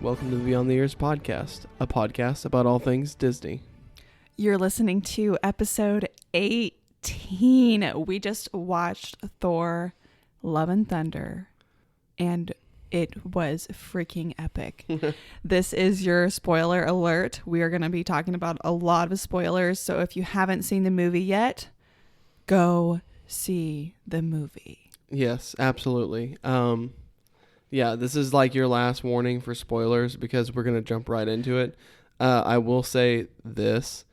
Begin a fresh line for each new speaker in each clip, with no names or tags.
welcome to the Beyond the Years podcast, a podcast about all things Disney.
You're listening to episode 18. We just watched Thor, Love and Thunder, and it was freaking epic. This is your spoiler alert. We are going to be talking about a lot of spoilers, so if you haven't seen the movie yet, go see the movie.
Yes, absolutely. Yeah, this is like your last warning for spoilers because we're going to jump right into it. I will say this.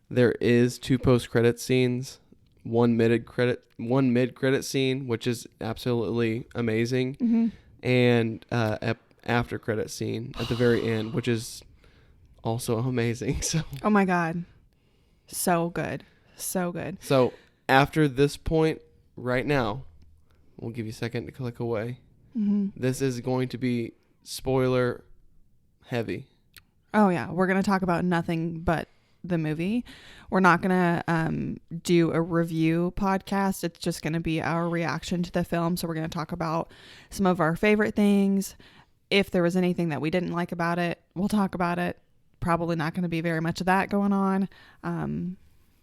There is 2 post-credit scenes, one mid-credit scene, which is absolutely amazing, and after credit scene at the very end, which is also amazing. So,
oh my God. So good. So good.
So after this point right now, we'll give you a second to click away. This is going to be spoiler heavy.
Oh yeah, we're going to talk about nothing but the movie. We're not going to do a review podcast. It's just going to be our reaction to the film. So we're going to talk about some of our favorite things. If there was anything that we didn't like about it, we'll talk about it. Probably not going to be very much of that going on.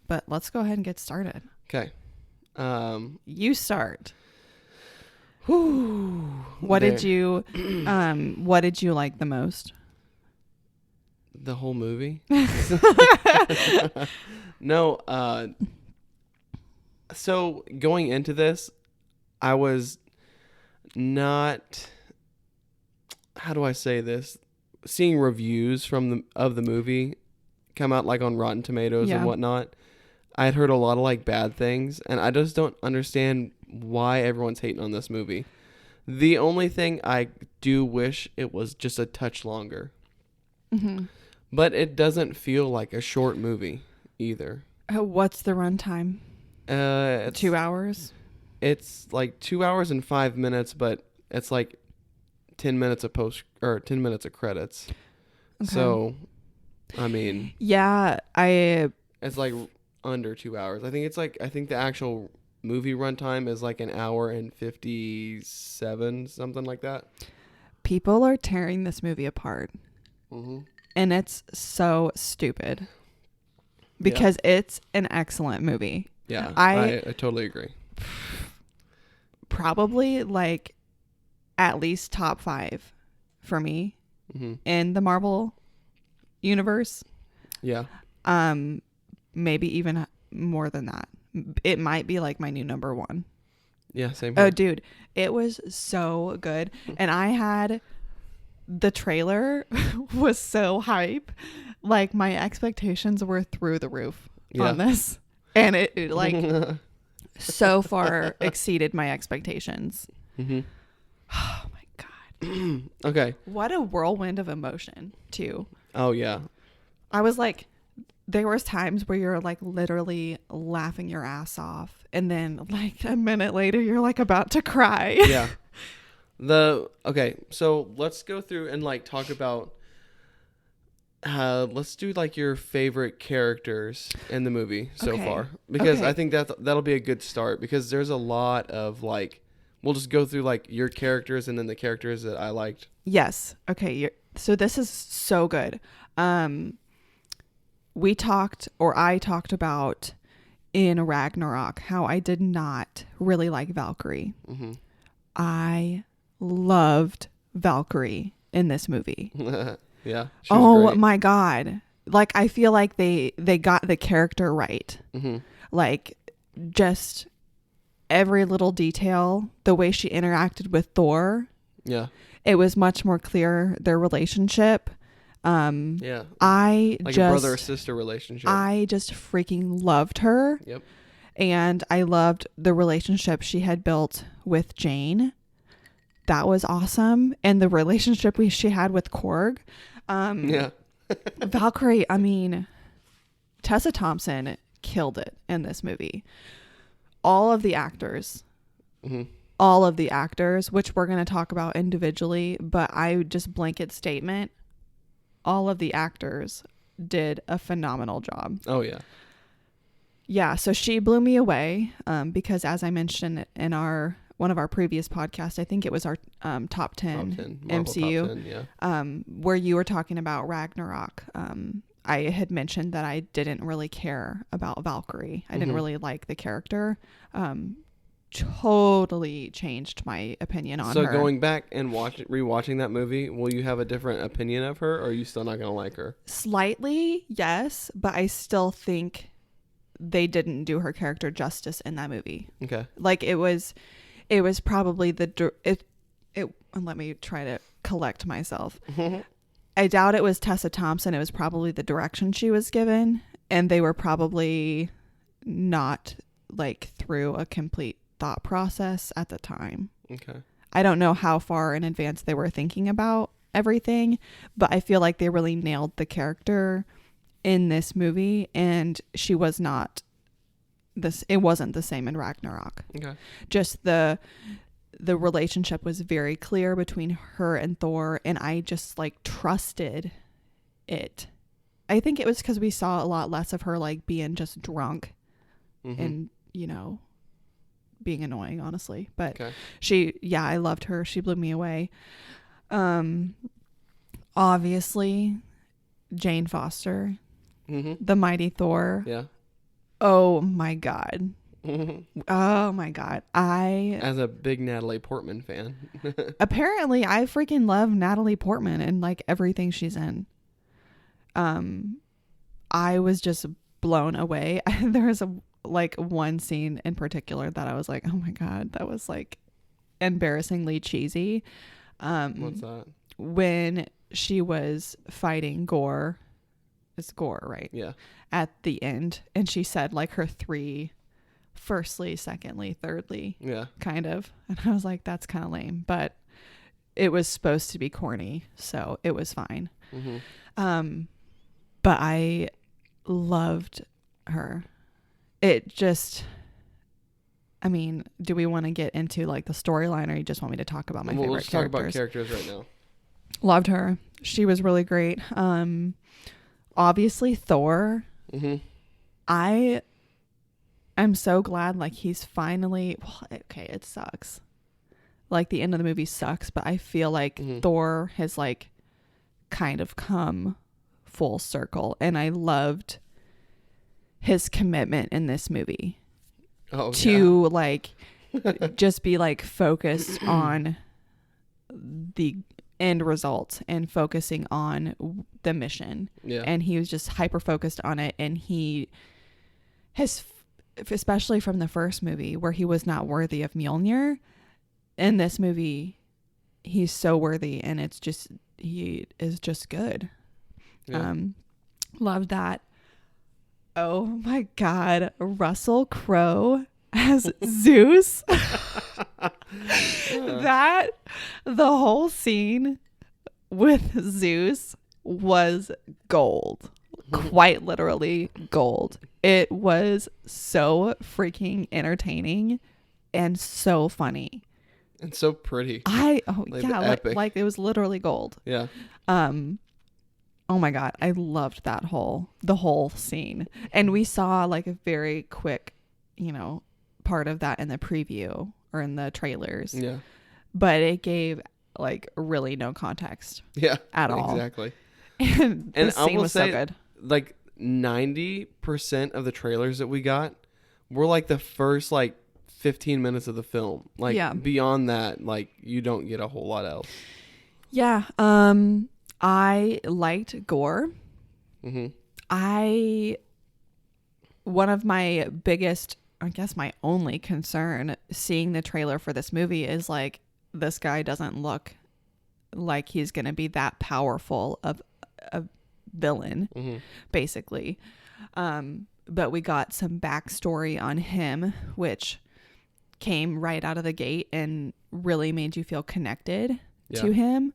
But let's go ahead and get started.
Okay.
You start.
Whew,
what did you like the most?
The whole movie? No. So going into this, I was not. How do I say this? Seeing reviews of the movie come out like on Rotten Tomatoes and whatnot. I had heard a lot of like bad things, and I just don't understand why everyone's hating on this movie. The only thing I do wish it was just a touch longer. But it doesn't feel like a short movie either.
What's the runtime?
It's
2 hours?
It's like 2 hours and 5 minutes, but it's like 10 minutes of 10 minutes of credits. Okay. So, I mean,
yeah,
it's like under 2 hours. I think the actual movie runtime is like an hour and 57, something like that.
People are tearing this movie apart. And it's so stupid because it's an excellent movie.
Yeah, I totally agree.
Probably like at least top 5 for me in the Marvel universe.
Yeah.
Maybe even more than that. It might be like my new number 1.
Yeah, same here.
Oh, dude, it was so good. And I had the trailer was so hype. Like my expectations were through the roof on this. And it like so far exceeded my expectations. Oh my God.
Okay.
What a whirlwind of emotion too.
Oh yeah.
I was like, there was times where you're like literally laughing your ass off. And then like a minute later, you're like about to cry.
Yeah. Okay, so let's go through and like talk about let's do like your favorite characters in the movie so far, because I think that'll be a good start, because there's a lot of like, we'll just go through like your characters and then the characters that I liked.
Yes. Okay. So this is so good. I talked about in Ragnarok how I did not really like Valkyrie. I loved Valkyrie in this movie.
Yeah.
Oh
great.
My God. Like, I feel like they got the character right. Like, just every little detail, the way she interacted with Thor. Yeah. It was much more clear, their relationship.
Yeah.
A
brother or sister relationship.
I just freaking loved her.
Yep.
And I loved the relationship she had built with Jane. That was awesome. And the relationship she had with Korg. Yeah. Valkyrie, I mean, Tessa Thompson killed it in this movie. All of the actors, which we're going to talk about individually, but I just blanket statement, all of the actors did a phenomenal job.
Oh, yeah.
Yeah, so she blew me away because, as I mentioned in our one of our previous podcasts. I think it was our top 10,
Top 10 Marvel
MCU,
top 10, yeah.
where you were talking about Ragnarok. I had mentioned that I didn't really care about Valkyrie. I didn't really like the character. Totally changed my opinion on her.
So going back and rewatching that movie, will you have a different opinion of her, or are you still not going to like her?
Slightly, yes, but I still think they didn't do her character justice in that movie.
Okay.
Like it was probably let me try to collect myself. I doubt it was Tessa Thompson. It was probably the direction she was given, and they were probably not like through a complete thought process at the time.
Okay.
I don't know how far in advance they were thinking about everything, but I feel like they really nailed the character in this movie, and she was not this. It wasn't the same in Ragnarok.
Okay.
Just the relationship was very clear between her and Thor, and I just like trusted it. I think it was because we saw a lot less of her like being just drunk and, you know, being annoying, honestly. But I loved her. She blew me away. Obviously, Jane Foster, the mighty Thor.
Yeah.
Oh my God. Oh my God.
As a big Natalie Portman fan.
Apparently I freaking love Natalie Portman and like everything she's in. I was just blown away. There was one scene in particular that I was like, oh my God, that was like embarrassingly cheesy.
What's that?
When she was fighting Gore. It's Gore, right?
Yeah. At
the end. And she said like her 3 firstly, secondly, thirdly. Yeah. Kind of. And I was like, that's kind of lame. But it was supposed to be corny, so it was fine. But I loved her. It just, I mean, do we want to get into like the storyline, or you just want me to talk about my favorite
let's
characters?
Talk about characters right now.
Loved her. She was really great. Obviously Thor. I am so glad like he's finally, okay, it sucks. Like the end of the movie sucks, but I feel like Thor has like kind of come full circle, and I loved his commitment in this movie to like just be like focused on the end result and focusing on the mission. Yeah. And he was just hyper focused on it, and he has, especially from the first movie where he was not worthy of Mjolnir, in this movie he's so worthy, and it's just, he is just good. Yeah. Loved that. Oh my God, Russell Crowe as Zeus. That the whole scene with Zeus was gold. Quite literally gold. It was so freaking entertaining and so funny.
And so pretty.
Like it was literally gold. Yeah. Oh my God, I loved the whole scene. And we saw like a very quick, part of that in the preview or in the trailers. Yeah. But it gave like really no context. Yeah. At all. Exactly. And the scene was so good.
Like 90% of the trailers that we got were like the first like 15 minutes of the film. Like beyond that, like you don't get a whole lot else.
Yeah. I liked Gore. One of my biggest, I guess my only concern seeing the trailer for this movie is like, this guy doesn't look like he's going to be that powerful of a villain, basically. But we got some backstory on him, which came right out of the gate and really made you feel connected to him.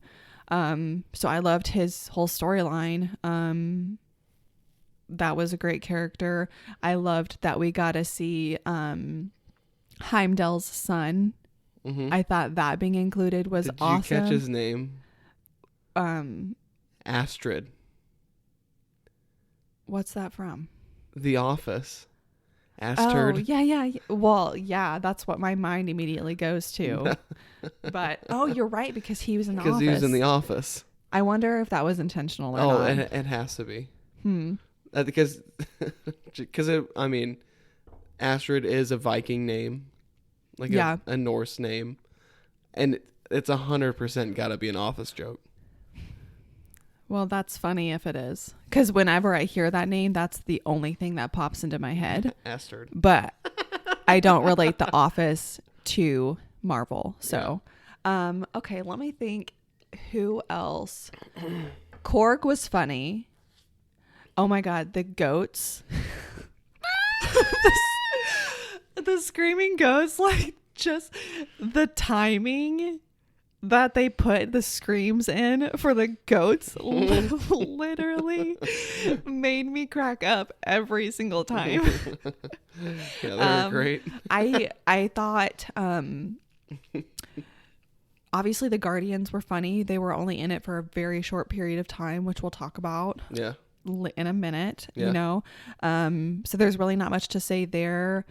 So I loved his whole storyline. That was a great character. I loved that we got to see Heimdall's son. I thought that being included was awesome.
Did you catch his name? Astrid.
What's that from?
The Office. Ass turd.
yeah. Well, yeah, that's what my mind immediately goes to. But you're right, because he was in the office.
Because he was in the office.
I wonder if that was intentional or
Oh,
not.
it has to be. Because I mean, Astrid is a Viking name, like a Norse name, and it's 100% got to be an office joke.
Well, that's funny if it is, because whenever I hear that name, that's the only thing that pops into my head.
Astrid.
But I don't relate The Office to Marvel. So, okay, let me think. Who else? Korg was funny. Oh my God, the goats. the screaming goats, like just the timing that they put the screams in for the goats literally made me crack up every single time.
Yeah, they were great.
I thought obviously the Guardians were funny. They were only in it for a very short period of time, which we'll talk about in a minute.
Yeah.
You know, so there's really not much to say there.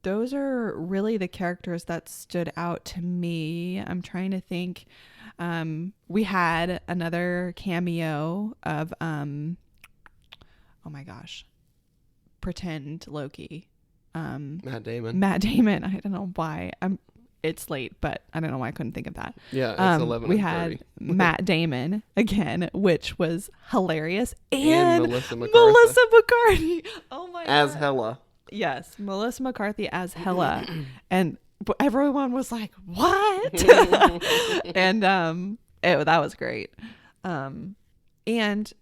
Those are really the characters that stood out to me. I'm trying to think. We had another cameo of oh my gosh, pretend Loki.
Matt Damon.
I don't know why. It's late, but I don't know why I couldn't think of that.
Yeah, it's 11.
We had Matt Damon again, which was hilarious, and
Melissa McCarthy.
Oh my god,
as Hela.
Yes, Melissa McCarthy as Hela, and everyone was like, "What?" And that was great. And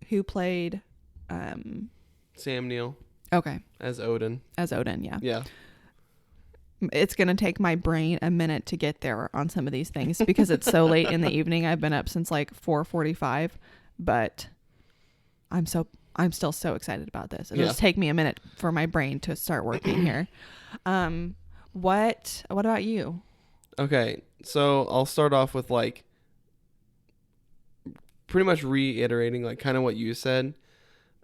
who played
Sam Neill.
Okay,
as Odin.
Yeah. It's gonna take my brain a minute to get there on some of these things because it's so late in the evening. I've been up since like 4:45, but I'm still so excited about this. It'll just take me a minute for my brain to start working here. What about you?
Okay, so I'll start off with like pretty much reiterating like kind of what you said.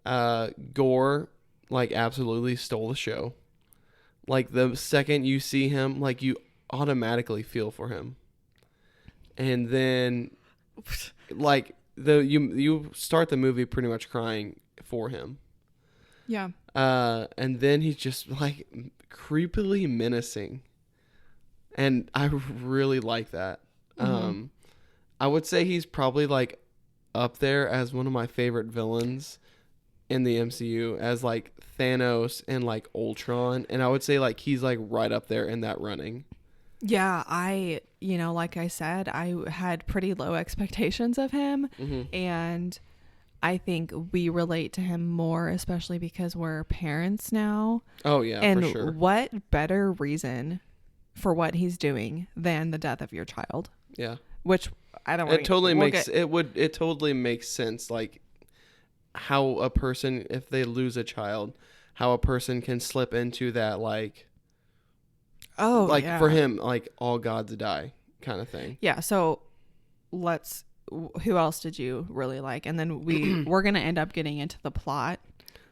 Gore like absolutely stole the show. Like the second you see him, like you automatically feel for him. And then like you start the movie pretty much crying for him.
Yeah.
And then he's just like creepily menacing. And I really like that.
Mm-hmm.
I would say he's probably like up there as one of my favorite villains in the MCU, as like Thanos and like Ultron. And I would say like he's like right up there in that running.
Yeah, like I said, I had pretty low expectations of him.
Mm-hmm.
And I think we relate to him more, especially because we're parents now.
Oh, yeah,
and
for sure.
What better reason for what he's doing than the death of your child?
Yeah.
Which I don't.
It totally makes sense. Like how a person, if they lose a child, how a person can slip into that like.
Oh,
like
yeah.
For him, like all gods die kind of thing.
Yeah. So who else did you really like? And then we're going to end up getting into the plot.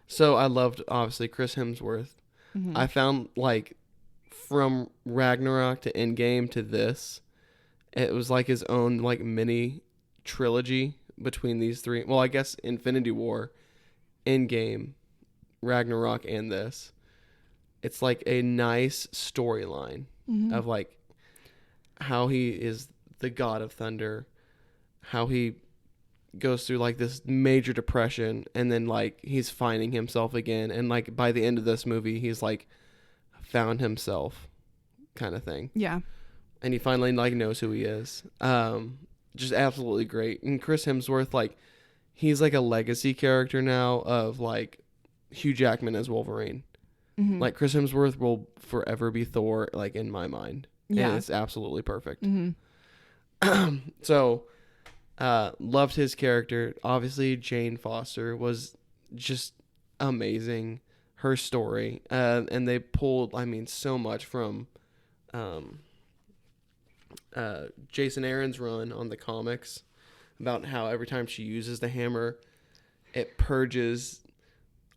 So I loved obviously Chris Hemsworth.
Mm-hmm.
I found like from Ragnarok to Endgame to this, it was like his own like mini trilogy between these three. Well, I guess Infinity War, Endgame, Ragnarok, and this. It's like a nice storyline of like how he is the god of thunder, how he goes through like this major depression, and then like he's finding himself again, and like by the end of this movie he's like found himself kind of thing.
Yeah.
And he finally like knows who he is. Just absolutely great. And Chris Hemsworth, like he's like a legacy character now of like Hugh Jackman as Wolverine.
Mm-hmm.
Like Chris Hemsworth will forever be Thor, like in my mind.
Yeah.
And it's absolutely perfect.
Mm-hmm.
So, loved his character. Obviously, Jane Foster was just amazing. Her story. And they pulled, so much from Jason Aaron's run on the comics about how every time she uses the hammer, it purges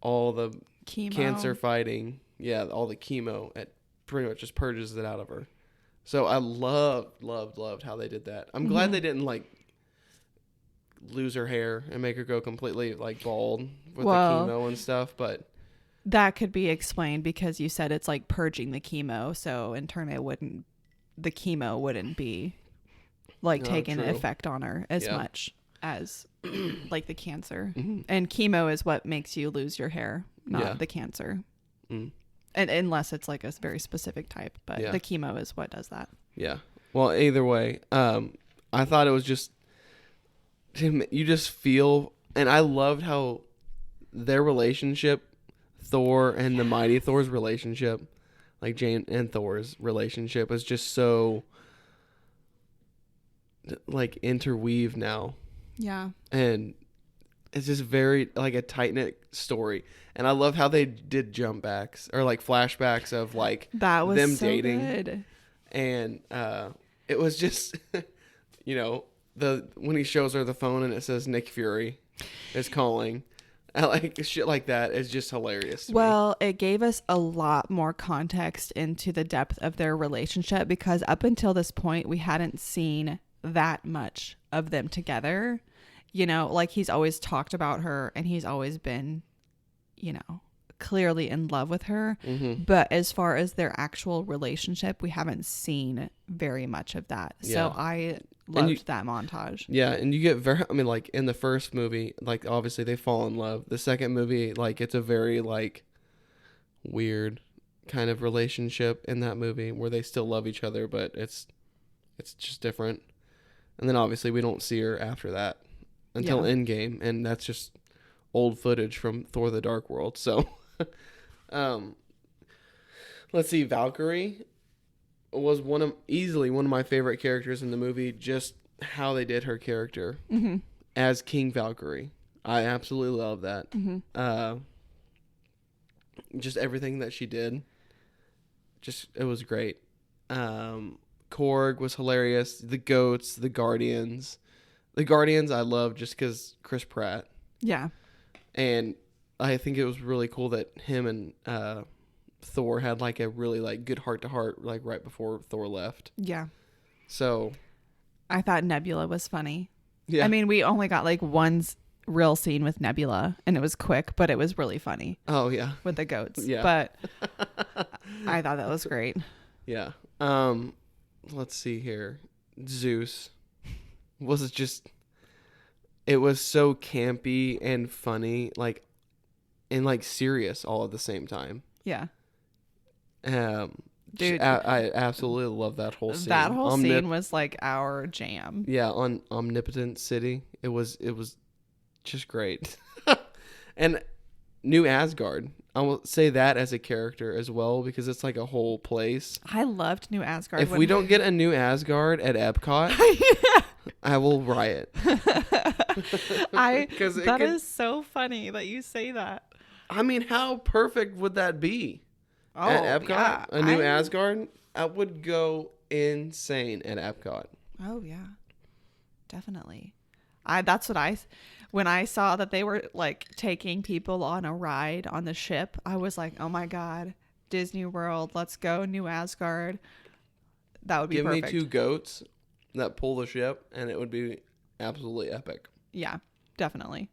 all the
Chemo.
cancer fighting. Yeah, all the chemo. It pretty much just purges it out of her. So I loved how they did that. I'm glad they didn't like lose her hair and make her go completely like bald with the chemo and stuff, but
that could be explained because you said it's like purging the chemo, so in turn the chemo wouldn't be like taking effect on her as much as like the cancer. And chemo is what makes you lose your hair, not the cancer. And unless it's like a very specific type, but the chemo is what does that. Yeah.
Well, either way, I thought it was just you just feel, and I loved how their relationship, Thor and the Mighty Thor's relationship, like Jane and Thor's relationship, is just so like interweaved now.
Yeah.
And it's just very like a tight knit story. And I love how they did jump backs or like flashbacks of like
that was
them
so
dating.
Good.
And it was just, you know, when he shows her the phone and it says Nick Fury is calling. I like shit like that is just hilarious to me.
It gave us a lot more context into the depth of their relationship because up until this point we hadn't seen that much of them together. You know, like he's always talked about her and he's always been, you know, clearly in love with her. But as far as their actual relationship, we haven't seen very much of that. So I loved that montage.
Yeah, and you get I mean, like in the first movie, like obviously they fall in love. The second movie, like it's a very like weird kind of relationship in that movie where they still love each other, but it's just different. And then obviously we don't see her after that until Endgame, and that's just old footage from Thor: The Dark World. So, let's see, Valkyrie was easily one of my favorite characters in the movie. Just how they did her character as King Valkyrie, I absolutely love that. Just everything that she did, it was great. Korg was hilarious. The goats, the Guardians I love just because Chris Pratt.
Yeah.
And I think it was really cool that him and Thor had like a really like good heart to heart like right before Thor left.
Yeah.
So
I thought Nebula was funny.
Yeah.
I mean, we only got like one real scene with Nebula and it was quick, but it was really funny.
Oh yeah.
With the goats.
Yeah.
But I thought that was great.
Yeah. Let's see here. Zeus it was so campy and funny, like, and like serious all at the same time.
Yeah.
Dude, I absolutely love that whole scene.
That whole scene was like our jam.
Yeah, on Omnipotent City. It was just great. And New Asgard. I will say that as a character as well because it's like a whole place.
I loved New Asgard.
If we don't get a New Asgard at Epcot, I will riot.
That is so funny that you say that.
I mean, how perfect would that be? At Epcot?
Yeah.
A new Asgard? I would go insane at Epcot.
Oh, yeah. Definitely. When I saw that they were like taking people on a ride on the ship, I was like, oh my God, Disney World, let's go, New Asgard. That would be perfect.
Give me two goats that pull the ship and it would be absolutely epic.
Yeah, definitely.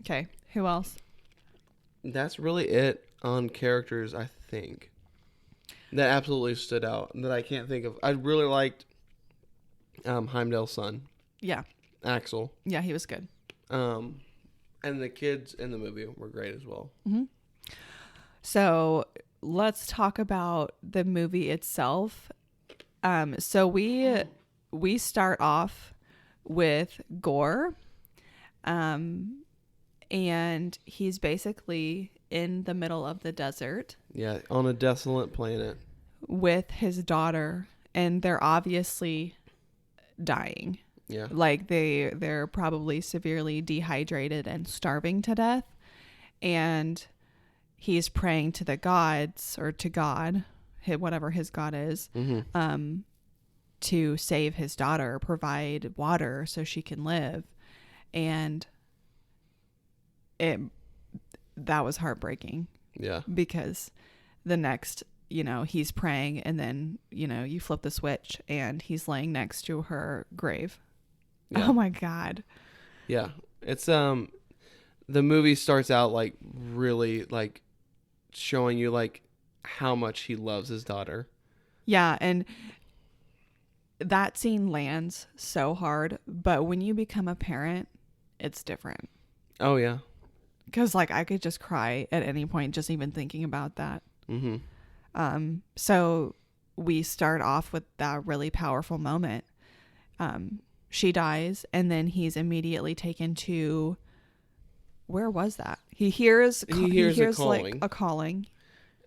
Okay, who else?
That's really it on characters, I think. That absolutely stood out that I can't think of. I really liked Heimdall's son.
Yeah.
Axel.
Yeah, he was good.
And the kids in the movie were great as well.
Mm-hmm. So let's talk about the movie itself. So we start off with Gore, and he's basically in the middle of the desert.
Yeah, on a desolate planet.
With his daughter, and they're obviously dying.
Yeah.
Like they're probably severely dehydrated and starving to death. And he's praying to the gods or to God, whatever his God is, to save his daughter, provide water so she can live. And that was heartbreaking
Yeah.
because the next, he's praying and then, you flip the switch and he's laying next to her grave.
Yeah.
Oh my God.
Yeah. It's the movie starts out like really like showing you like how much he loves his daughter.
Yeah, and that scene lands so hard, but when you become a parent, it's different.
Oh yeah.
Because like I could just cry at any point just even thinking about that.
Mm-hmm.
So we start off with that really powerful moment. She dies, and then he's immediately taken to, where was that? He hears
a calling.
like a calling.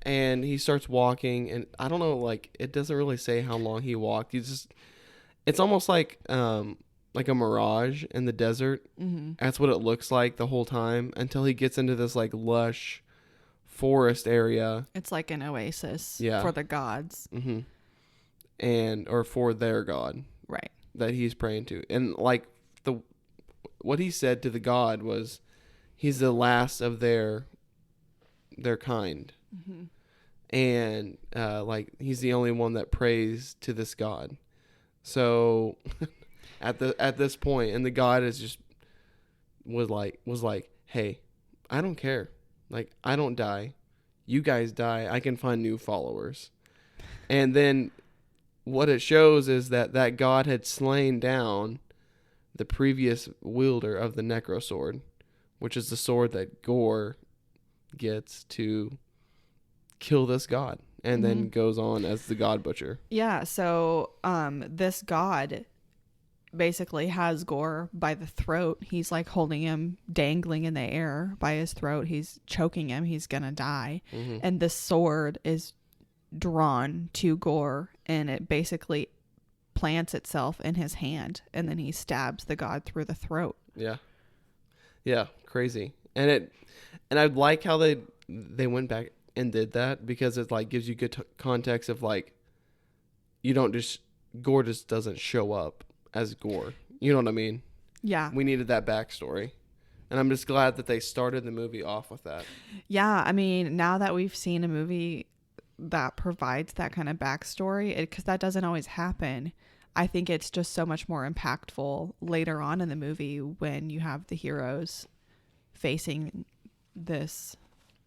And he starts walking, and I don't know, like it doesn't really say how long he walked. It's almost like a mirage in the desert.
Mm-hmm.
That's what it looks like the whole time until he gets into this like lush forest area.
It's like an oasis
Yeah.
for the gods.
Mm-hmm. Or for their god.
Right.
That he's praying to. And like what he said to the god was he's the last of their kind.
Mm-hmm.
And like he's the only one that prays to this god. So at this point, and the god is just was like, hey, I don't care. Like, I don't die. You guys die. I can find new followers. And then what it shows is that god had slain down the previous wielder of the Necro Sword, which is the sword that Gore gets to kill this god, and then goes on as the God Butcher.
Yeah, so this god basically has Gore by the throat. He's like holding him dangling in the air by his throat. He's choking him. He's gonna die.
Mm-hmm.
And the sword is drawn to Gore, and it basically plants itself in his hand, and then he stabs the god through the throat.
Yeah, crazy. And I like how they went back and did that, because it like gives you good context of like, Gore just doesn't show up as Gore. You know what I mean?
Yeah.
We needed that backstory. And I'm just glad that they started the movie off with that.
Yeah, I mean, now that we've seen a movie that provides that kind of backstory, because that doesn't always happen, I think it's just so much more impactful later on in the movie when you have the heroes facing this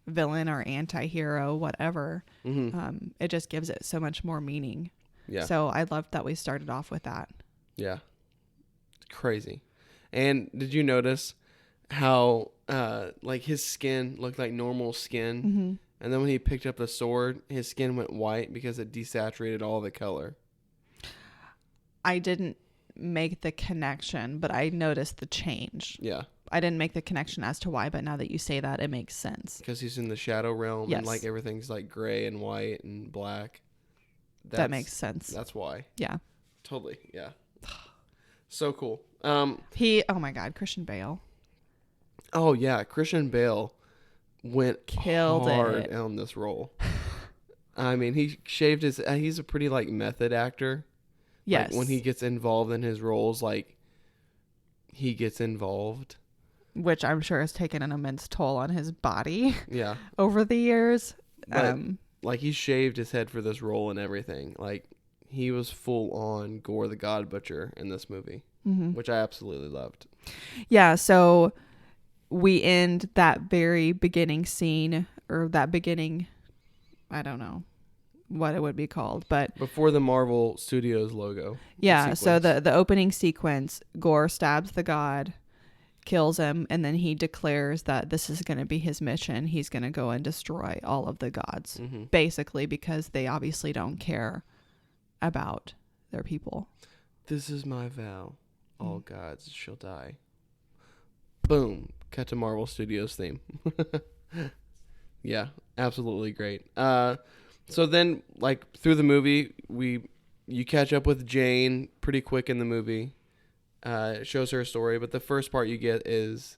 villain or anti-hero, whatever.
Mm-hmm.
It just gives it so much more meaning.
Yeah.
So I loved that we started off with that.
Yeah. It's crazy. And did you notice how like his skin looked like normal skin?
Mm-hmm.
And then when he picked up the sword, his skin went white because it desaturated all the color.
I didn't make the connection, but I noticed the change.
Yeah.
I didn't make the connection as to why, but now that you say that, it makes sense.
Because he's in the shadow realm,
Yes.
and like everything's like gray and white and black.
That makes sense.
That's why.
Yeah.
Totally. Yeah. So cool.
Oh my God, Christian Bale.
Oh yeah, Christian Bale went
Killed
hard
it.
on this role. I mean, he shaved his. He's a pretty like method actor.
Yes.
Like, when he gets involved in his roles, like he gets involved.
Which I'm sure has taken an immense toll on his body.
Yeah.
Over the years.
But, like, he shaved his head for this role and everything. Like, he was full on Gore the God Butcher in this movie, which I absolutely loved.
Yeah, so we end that very beginning scene, or that beginning, I don't know what it would be called, but
Before the Marvel Studios logo.
yeah, so
sequence.
the opening sequence, Gore stabs the god, kills him, and then he declares that this is going to be his mission. He's going to go and destroy all of the gods, basically, because they obviously don't care about their people.
This is my vow. All gods shall die. Boom. Cut to Marvel Studios theme. Yeah, absolutely great. So then, like, through the movie, you catch up with Jane pretty quick in the movie. It shows her story, but the first part you get is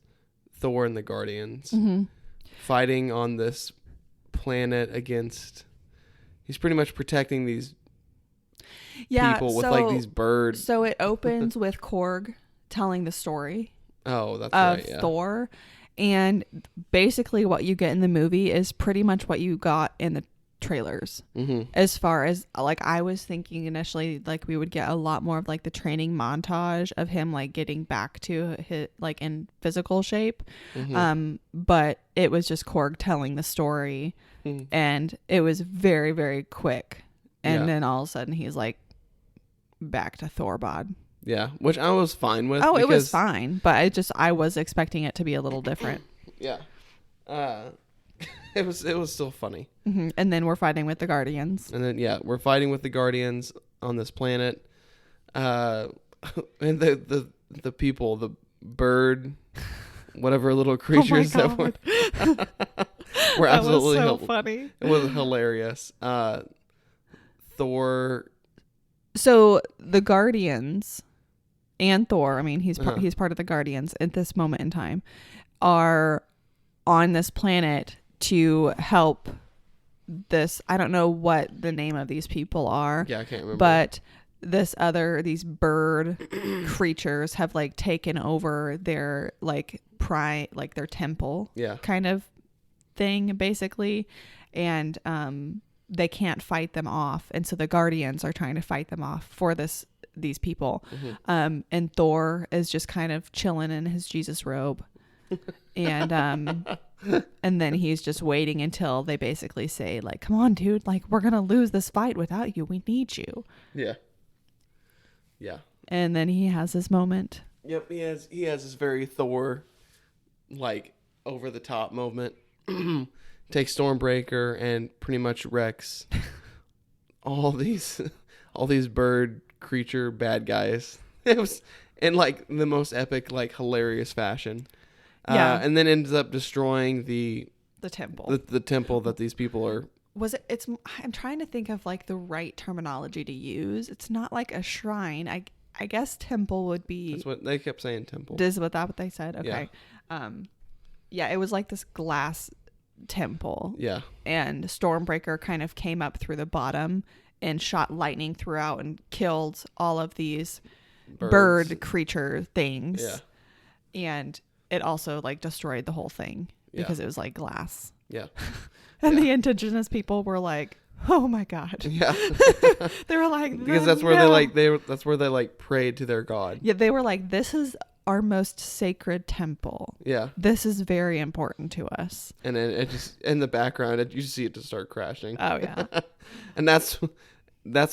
Thor and the Guardians fighting on this planet against. He's pretty much protecting these people with like these birds.
So it opens with Korg telling the story
Oh, that's
of
right. Yeah.
Thor, And basically what you get in the movie is pretty much what you got in the trailers. As far as like, I was thinking initially like we would get a lot more of like the training montage of him like getting back to his like in physical shape. But it was just Korg telling the story, and it was very, very quick. And then all of a sudden he's like back to Thor bod.
Yeah, which I was fine with.
Oh, it was fine, but I was expecting it to be a little different.
Yeah. It was still funny.
And then we're fighting with the Guardians.
And then we're fighting with the Guardians on this planet. And the people, the bird, whatever little creatures that were absolutely
that was so funny.
It was hilarious. Thor.
So the Guardians and Thor, I mean, he's part of the Guardians at this moment in time, are on this planet to help this. I don't know what the name of these people are.
Yeah, I can't remember.
But these bird creatures have like taken over their like their temple, kind of thing, basically, and they can't fight them off, and so the Guardians are trying to fight them off for these people. And Thor is just kind of chilling in his Jesus robe, and then he's just waiting until they basically say like, come on dude, like we're gonna lose this fight without you, we need you.
Yeah.
And then he has his moment.
Yep, he has this very Thor like over the top moment. Takes Stormbreaker and pretty much wrecks all these bird creature bad guys. It was in like the most epic, like hilarious fashion. And then ends up destroying the temple. The temple that these people are.
I'm trying to think of like the right terminology to use. It's not like a shrine. I guess temple would be.
That's what they kept saying, temple.
Is what they said? Okay. Yeah. It was like this glass temple.
Yeah.
And Stormbreaker kind of came up through the bottom and shot lightning throughout and killed all of these bird creature things.
Yeah.
And it also like destroyed the whole thing because it was like glass.
Yeah.
And the indigenous people were like, oh my God.
Yeah.
They were like,
because that's where that's where they prayed to their god.
Yeah, they were like, this is our most sacred temple.
Yeah.
This is very important to us.
And then it just in the background you see it just start crashing.
Oh yeah.
And that's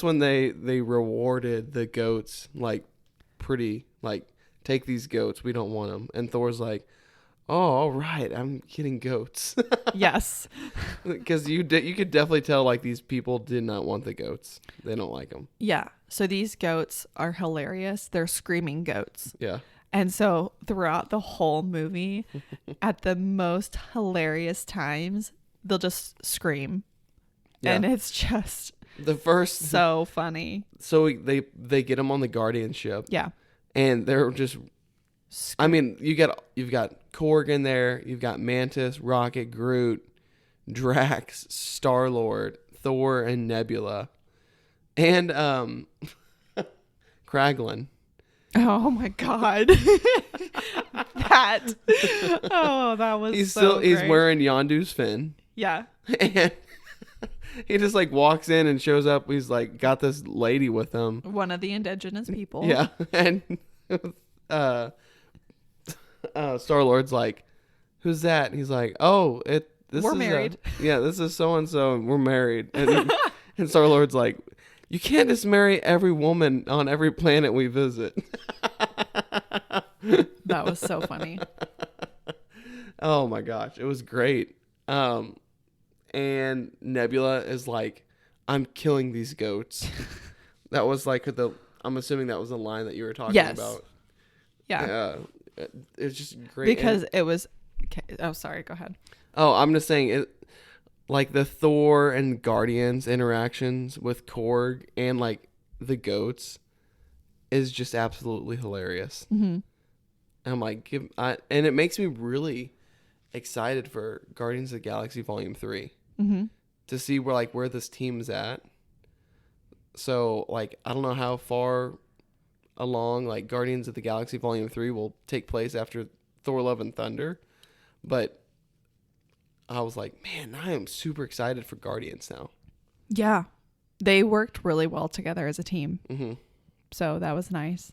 when they rewarded the goats like pretty like, take these goats, we don't want them. And Thor's like, oh, all right, I'm getting goats.
Yes.
Because you could definitely tell like these people did not want the goats. They don't like them.
Yeah. So these goats are hilarious. They're screaming goats.
Yeah.
And so throughout the whole movie, at the most hilarious times, they'll just scream. Yeah. And it's just so funny.
So they get them on the Guardian ship.
Yeah.
And they're just, I mean, you've got Korg in there, you've got Mantis, Rocket, Groot, Drax, Star-Lord, Thor, and Nebula, and Kraglin.
Oh my God. That was
he's wearing Yondu's fin.
Yeah.
And he just like walks in and shows up. He's like got this lady with him.
One of the indigenous people.
Yeah. And Star-Lord's like, who's that? And he's like, oh, we're
married.
This is so-and-so and we're married. And Star-Lord's like, you can't just marry every woman on every planet we visit.
That was so funny.
Oh my gosh. It was great. And Nebula is like, I'm killing these goats. That was like I'm assuming that was the line that you were talking about.
Yeah.
It's just great.
Because it was, okay. Oh, sorry. Go ahead.
Oh, I'm just saying it, like the Thor and Guardians interactions with Korg and like the goats is just absolutely hilarious.
Mm-hmm.
I'm like, and it makes me really excited for Guardians of the Galaxy Volume 3 to see where this team's at. So like, I don't know how far along like Guardians of the Galaxy Volume 3 will take place after Thor: Love and Thunder, But I was like, man, I am super excited for Guardians now.
Yeah. They worked really well together as a team.
Mm-hmm.
So that was nice.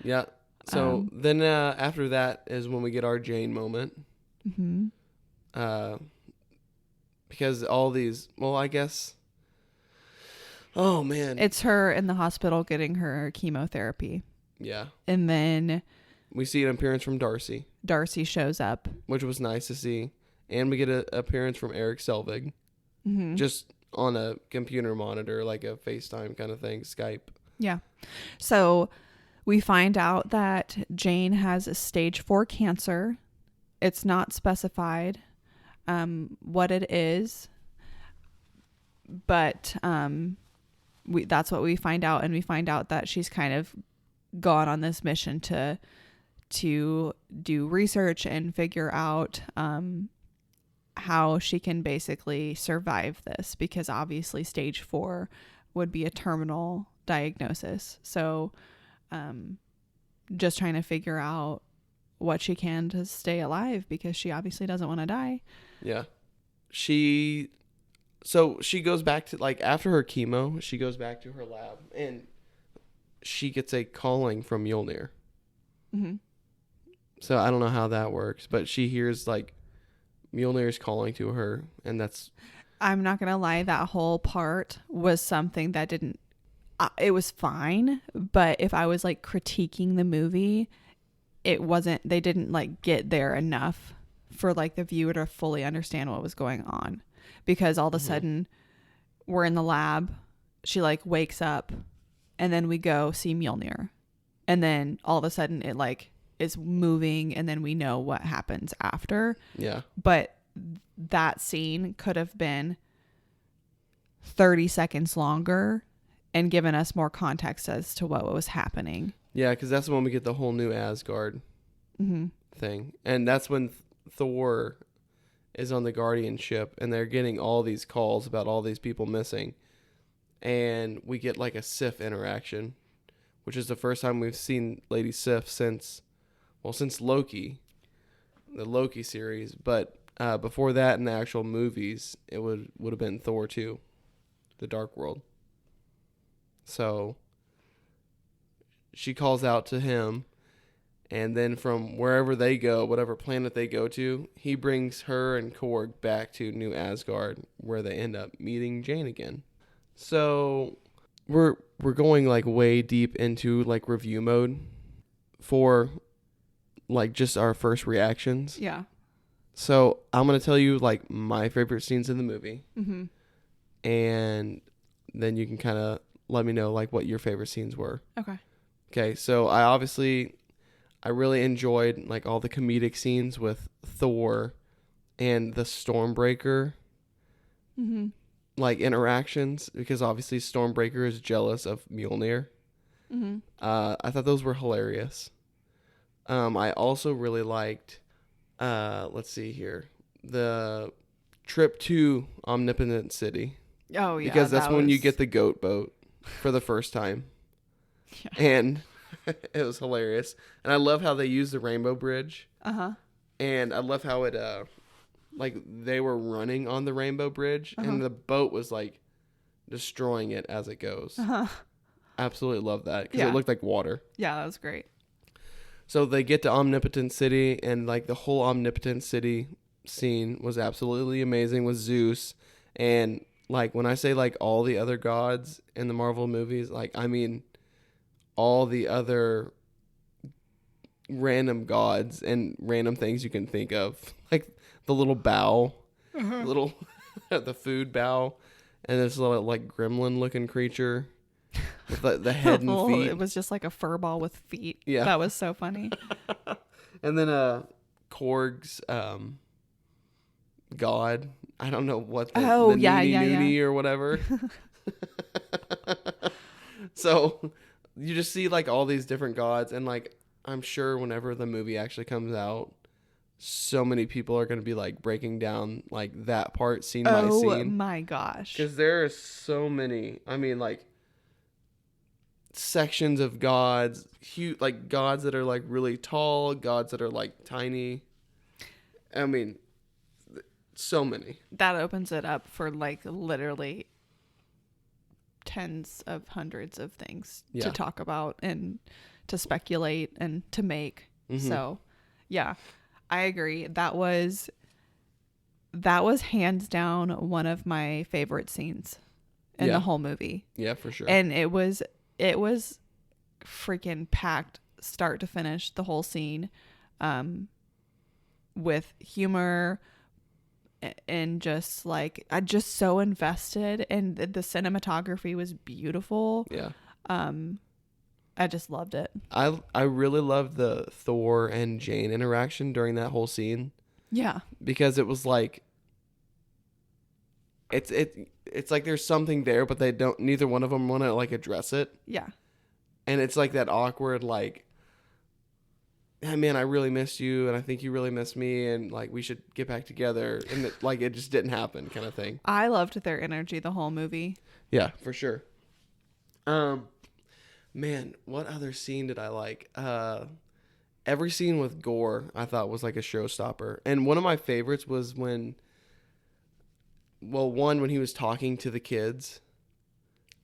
Yeah. So then after that is when we get our Jane moment.
Mm-hmm.
Because all these, well, I guess, oh man.
It's her in the hospital getting her chemotherapy.
Yeah.
And then
We see an appearance from Darcy,
Darcy shows up.
which was nice to see. And we get an appearance from Eric Selvig,
Mm-hmm.
just on a computer monitor, like a FaceTime kind of thing, Skype.
Yeah. So we find out that Jane has a stage 4 cancer. It's not specified what it is, but that's what we find out, and we find out that she's kind of gone on this mission to do research and figure out how she can basically survive this, because obviously stage 4 would be a terminal diagnosis. So just trying to figure out what she can to stay alive, because she obviously doesn't want to die.
Yeah. She goes back to, like, after her chemo, she goes back to her lab and she gets a calling from Mjolnir.
Mm-hmm.
So I don't know how that works, but she hears, like, Mjolnir's calling to her, and that's...
I'm not going to lie, that whole part was something that didn't... it was fine, but if I was, like, critiquing the movie, it wasn't... They didn't, like, get there enough for, like, the viewer to fully understand what was going on. Because all of a sudden, we're in the lab, she, like, wakes up, and then we go see Mjolnir. And then all of a sudden, it, like... is moving, and then we know what happens after.
Yeah.
But that scene could have been 30 seconds longer and given us more context as to what was happening.
Yeah, because that's when we get the whole new Asgard thing. And that's when Thor is on the Guardian ship, and they're getting all these calls about all these people missing. And we get, like, a Sif interaction, which is the first time we've seen Lady Sif since Loki, the Loki series. But before that, in the actual movies, it would have been Thor 2, The Dark World. So she calls out to him, and then from wherever they go, whatever planet they go to, he brings her and Korg back to New Asgard, where they end up meeting Jane again. So we're going, like, way deep into, like, review mode for, like, just our first reactions.
Yeah.
So I'm going to tell you, like, my favorite scenes in the movie.
Mm-hmm.
And then you can kind of let me know, like, what your favorite scenes were.
Okay.
So I really enjoyed, like, all the comedic scenes with Thor and the Stormbreaker, like, interactions, because obviously Stormbreaker is jealous of Mjolnir. I thought those were hilarious. I also really liked, let's see here, the trip to Omnipotent City.
Oh, yeah.
Because that's when you get the goat boat for the first time. Yeah. And it was hilarious. And I love how they use the Rainbow Bridge.
Uh-huh.
And I love how it, like, they were running on the Rainbow Bridge, and the boat was, like, destroying it as it goes. Absolutely love that, because it looked like water.
Yeah, that was great.
So they get to Omnipotent City, and, like, the whole Omnipotent City scene was absolutely amazing with Zeus. And, like, when I say, like, all the other gods in the Marvel movies, like, I mean all the other random gods and random things you can think of. Like, the little bow, the food bow, and this little, like, gremlin-looking creature with the head and feet.
It was just like a fur ball with feet.
Yeah.
That was so funny.
And then Korg's god. I don't know what the Noonie or whatever. So you just see, like, all these different gods, and, like, I'm sure whenever the movie actually comes out, so many people are going to be, like, breaking down, like, that part scene by scene.
Oh my gosh.
Because there are so many, I mean, like, sections of gods, huge, like, gods that are, like, really tall, gods that are, like, tiny. I mean, so many.
That opens it up for like literally tens of hundreds of things to talk about and to speculate and to make. So, yeah, I agree. That was hands down one of my favorite scenes in the whole movie.
Yeah, for sure.
And it was freaking packed start to finish, the whole scene, with humor and just like, I just so invested, and the cinematography was beautiful.
Yeah.
I just loved it.
I really loved the Thor and Jane interaction during that whole scene.
Yeah.
Because it was like it's like there's something there, but neither one of them want to like address it.
Yeah.
And it's like that awkward like, hey man, I really missed you and I think you really missed me and like we should get back together, and it just didn't happen kind of thing.
I loved their energy the whole movie.
Yeah, for sure. Man, what other scene did I like? Every scene with gore I thought was like a showstopper. And one of my favorites was when he was talking to the kids.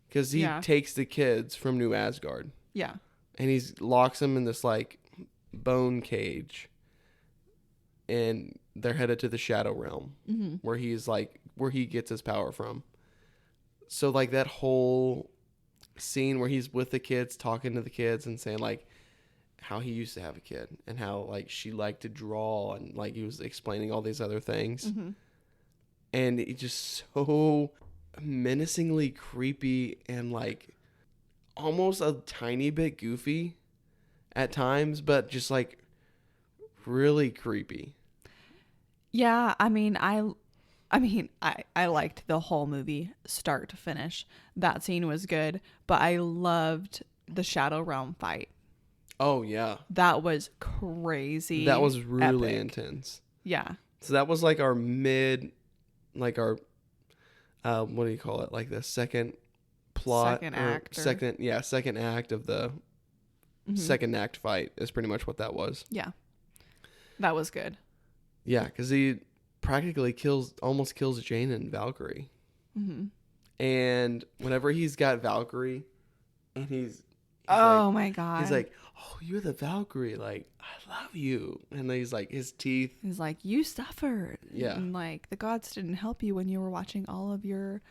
Because he takes the kids from New Asgard.
Yeah.
And he locks them in this like bone cage. And they're headed to the Shadow Realm. Mm-hmm. Where he gets his power from. So like that whole scene where he's with the kids, talking to the kids and saying like how he used to have a kid and how like she liked to draw, and like he was explaining all these other things. Mm-hmm. And it just so menacingly creepy and like almost a tiny bit goofy at times, but just like really creepy.
Yeah, I mean, I liked the whole movie start to finish. That scene was good, but I loved the Shadow Realm fight.
Oh, yeah.
That was crazy.
That was really
epic.
intense.
Yeah.
So that was like our what do you call it? Like the second plot.
Second act.
Second act of the second act fight is pretty much what that was.
Yeah. That was good.
Yeah, because he practically almost kills Jane and Valkyrie. Mm-hmm. And whenever he's got Valkyrie, and he's
oh
like,
my god,
he's like, "Oh, you're the Valkyrie! Like, I love you." And then he's like, his teeth.
He's like, "You suffered."
Yeah.
And like the gods didn't help you when you were watching all of your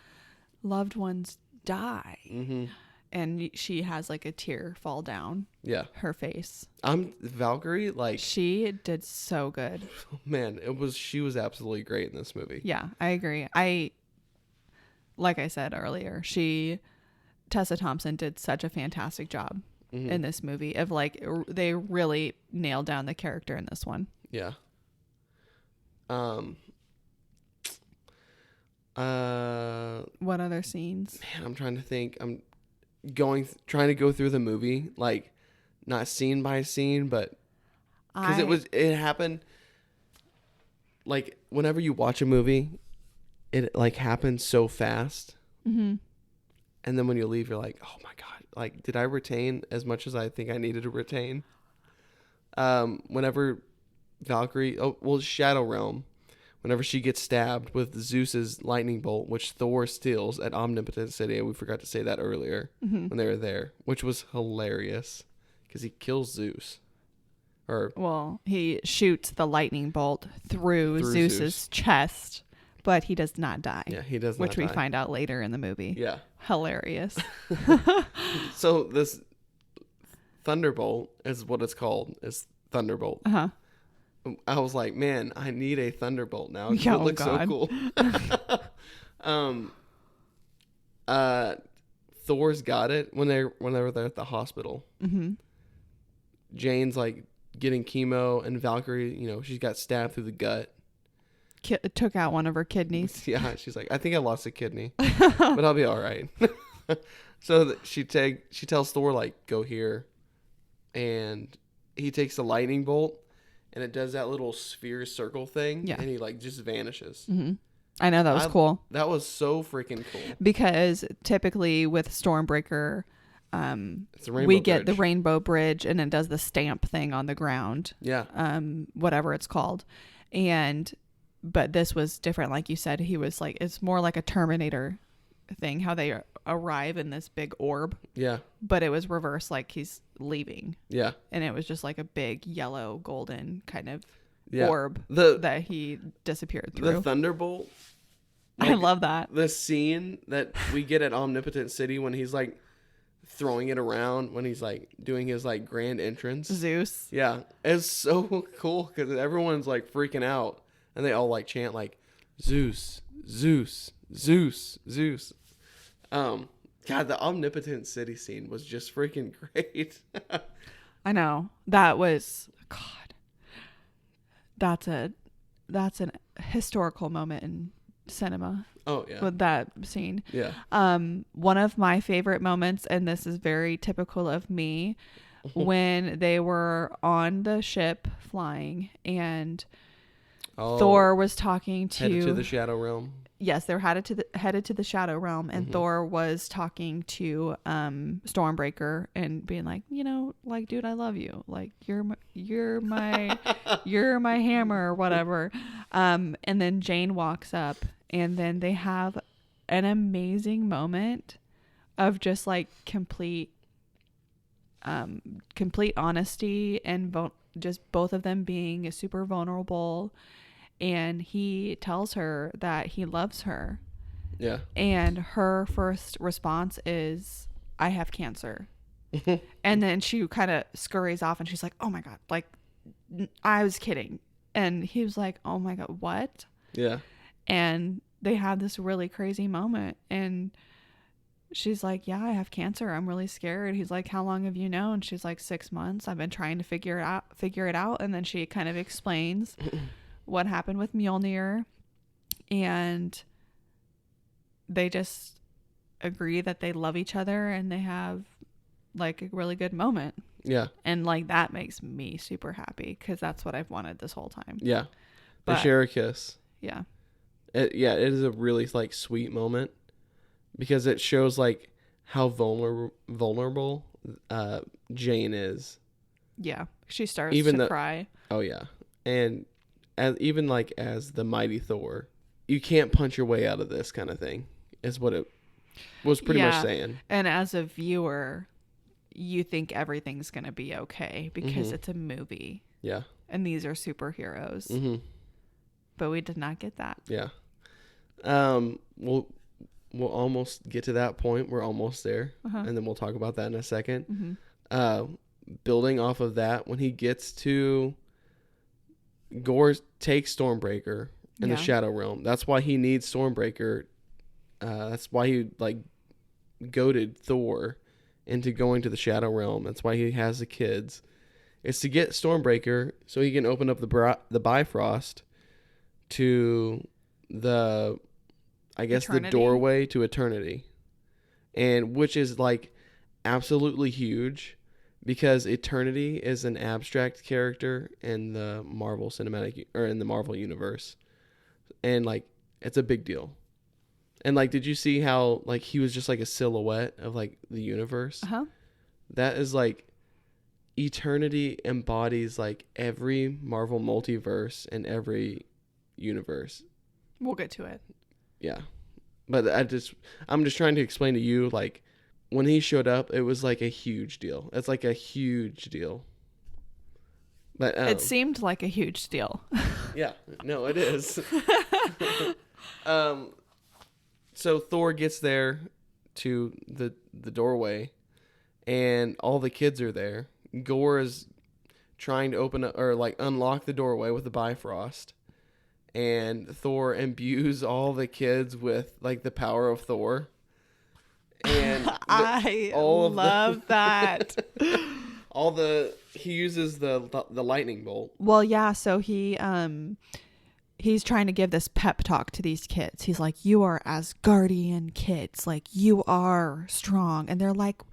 loved ones die. Mm-hmm. And she has like a tear fall down. Yeah. Her face.
Valkyrie, like
she did so good.
Man, she was absolutely great in this movie.
Yeah, I agree. Like I said earlier, Tessa Thompson did such a fantastic job in this movie of like, they really nailed down the character in this one.
Yeah.
What other scenes?
Man, I'm trying to think. I'm trying to go through the movie, like not scene by scene, but because it happened like whenever you watch a movie, it like happens so fast. Mm-hmm. And then when you leave, you're like, oh my God, like, did I retain as much as I think I needed to retain? Whenever Valkyrie, Shadow Realm, whenever she gets stabbed with Zeus's lightning bolt, which Thor steals at Omnipotent City. We forgot to say that earlier when they were there, which was hilarious because he kills Zeus.
He shoots the lightning bolt through Zeus's chest, but he does not die.
Yeah, he does not die.
Which we find out later in the movie. Yeah. Hilarious.
So this Thunderbolt is what it's called. It's Thunderbolt. Uh-huh. I was like, man, I need a Thunderbolt now. It looks so cool. Thor's got it whenever they're at the hospital. Mm-hmm. Jane's like getting chemo, and Valkyrie, she's got stabbed through the gut.
Took out one of her kidneys.
Yeah, she's like, I think I lost a kidney, but I'll be all right. So she tells Thor like, go here, and he takes the lightning bolt. And it does that little sphere circle thing. Yeah. And he like just vanishes. Mm-hmm.
I know, that was cool.
That was so freaking cool.
Because typically with Stormbreaker,
It's the Rainbow
we get the
Bridge.
rainbow bridge, and it does the stamp thing on the ground.
Yeah.
Whatever it's called. But this was different. Like you said, he was like, it's more like a Terminator thing, how they arrive in this big orb.
Yeah.
But it was reversed, like he's leaving.
Yeah.
And it was just like a big yellow golden kind of
Yeah.
orb
The
that he disappeared through.
The Thunderbolt.
I love that.
The scene that we get at Omnipotent City when he's like throwing it around, when he's like doing his like grand entrance.
Zeus.
Yeah. It's so cool because everyone's like freaking out and they all like chant like Zeus, Zeus, Zeus, Zeus. God, the Omnipotent City scene was just freaking great.
I know. That was, God, that's an historical moment in cinema.
Oh yeah.
With that scene.
Yeah.
One of my favorite moments, and this is very typical of me, when they were on the ship flying and Thor was talking
headed to the Shadow Realm.
Yes, they were headed to the Shadow Realm, and Thor was talking to Stormbreaker and being like, like, dude, I love you, like you're my you're my hammer or whatever. And then Jane walks up, and then they have an amazing moment of just like complete honesty and just both of them being super vulnerable. And he tells her that he loves her.
Yeah.
And her first response is, I have cancer. And then she kind of scurries off and she's like, oh my God, like, I was kidding. And he was like, oh my God, what?
Yeah.
And they have this really crazy moment. And she's like, yeah, I have cancer. I'm really scared. He's like, how long have you known? She's like, 6 months. I've been trying to figure it out. And then she kind of explains what happened with Mjolnir, and they just agree that they love each other and they have like a really good moment.
Yeah.
And like that makes me super happy because that's what I've wanted this whole time.
Yeah.
But,
they share a kiss.
Yeah.
It is a really like sweet moment because it shows like how vulnerable Jane is.
Yeah. She starts
Even
to cry.
Oh yeah. And as the mighty Thor, you can't punch your way out of this kind of thing, is what it was pretty much saying.
And as a viewer, you think everything's going to be okay because it's a movie.
Yeah.
And these are superheroes.
Mm-hmm.
But we did not get that.
Yeah. We'll almost get to that point. We're almost there. And then we'll talk about that in a second. Building off of that, when he gets to Gore takes Stormbreaker in the Shadow Realm. That's why he needs Stormbreaker. That's why he like goaded Thor into going to the Shadow Realm. That's why he has the kids. It's to get Stormbreaker so he can open up the Bifrost to the doorway to eternity, and which is like absolutely huge. Because Eternity is an abstract character in the Marvel in the Marvel universe, and like it's a big deal. And like, did you see how like he was just like a silhouette of like the universe? That is like Eternity embodies like every Marvel multiverse and every universe.
We'll get to it.
Yeah, but I'm just trying to explain to you like. When he showed up, it was like a huge deal. It's like a huge deal. But
it seemed like a huge deal.
Yeah, no, it is. So Thor gets there to the doorway, and all the kids are there. Gore is trying to open or like unlock the doorway with the Bifrost, and Thor imbues all the kids with like the power of Thor. And
I love that.
He uses the lightning bolt.
Well, yeah. So he's trying to give this pep talk to these kids. He's like, "You are Asgardian kids. Like you are strong." And they're like,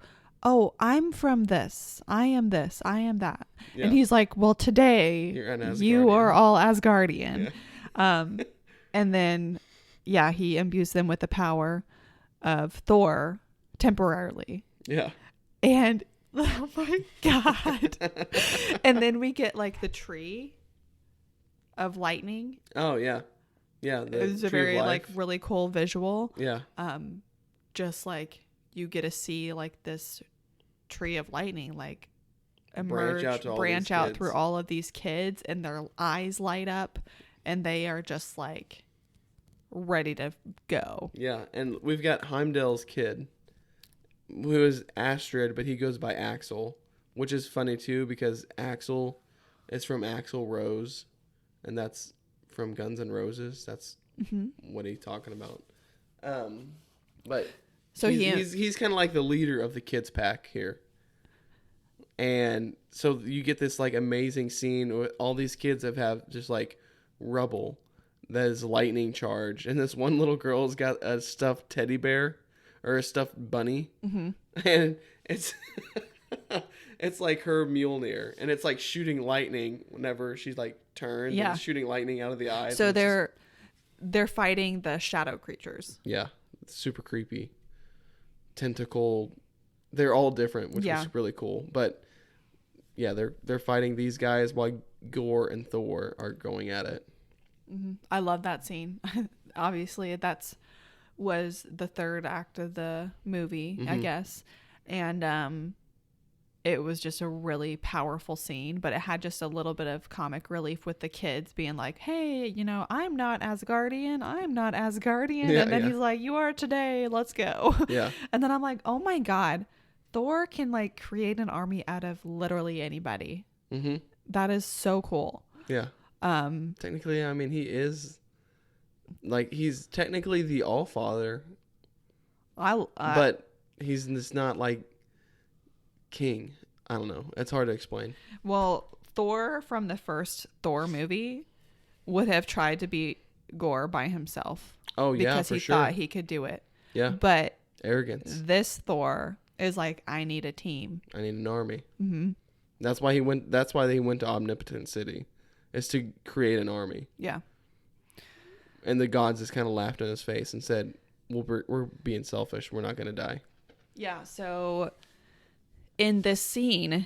"Oh, I'm from this. I am this. I am that." Yeah. And he's like, "Well, today you are all Asgardian." Yeah. And then, he imbues them with the power of Thor temporarily.
Yeah.
And oh my God. And then we get like the tree of lightning.
Oh yeah. Yeah.
It was a very like really cool visual.
Yeah.
Just like you get to see like this tree of lightning like emerge, branch out through all of these kids, and their eyes light up and they are just like ready to go.
Yeah. And we've got Heimdall's kid, who is Astrid, but he goes by Axel, which is funny too because Axel is from Axl Rose, and that's from Guns N' Roses. That's what he's talking about. But so he's kind of like the leader of the kids pack here. And so you get this like amazing scene with all these kids that have just like rubble that is lightning charged, and this one little girl's got a stuffed teddy bear or a stuffed bunny, and it's it's like her Mjolnir, and it's like shooting lightning whenever she's like turned, and shooting lightning out of the eyes.
So they're fighting the shadow creatures.
Yeah, it's super creepy. Tentacle, they're all different, which is really cool. But yeah, they're fighting these guys while Gore and Thor are going at it.
I love that scene. Obviously, was the third act of the movie, I guess, and it was just a really powerful scene. But it had just a little bit of comic relief with the kids being like, "Hey, you know, I'm not Asgardian. I'm not Asgardian," and then he's like, "You are today. Let's go."
Yeah.
And then I'm like, "Oh my God, Thor can like create an army out of literally anybody." That is so cool.
Yeah. Technically, I mean, he's technically the All-Father, but he's just not like king. I don't know. It's hard to explain.
Well, Thor from the first Thor movie would have tried to beat Gore by himself.
Oh yeah,
because he thought he could do it.
Yeah,
but
arrogance.
This Thor is like, I need a team.
I need an army. That's why he went. That's why they went to Omnipotent City, is to create an army.
Yeah.
And the gods just kind of laughed in his face and said, "We're being selfish. We're not going to die."
Yeah. So in this scene,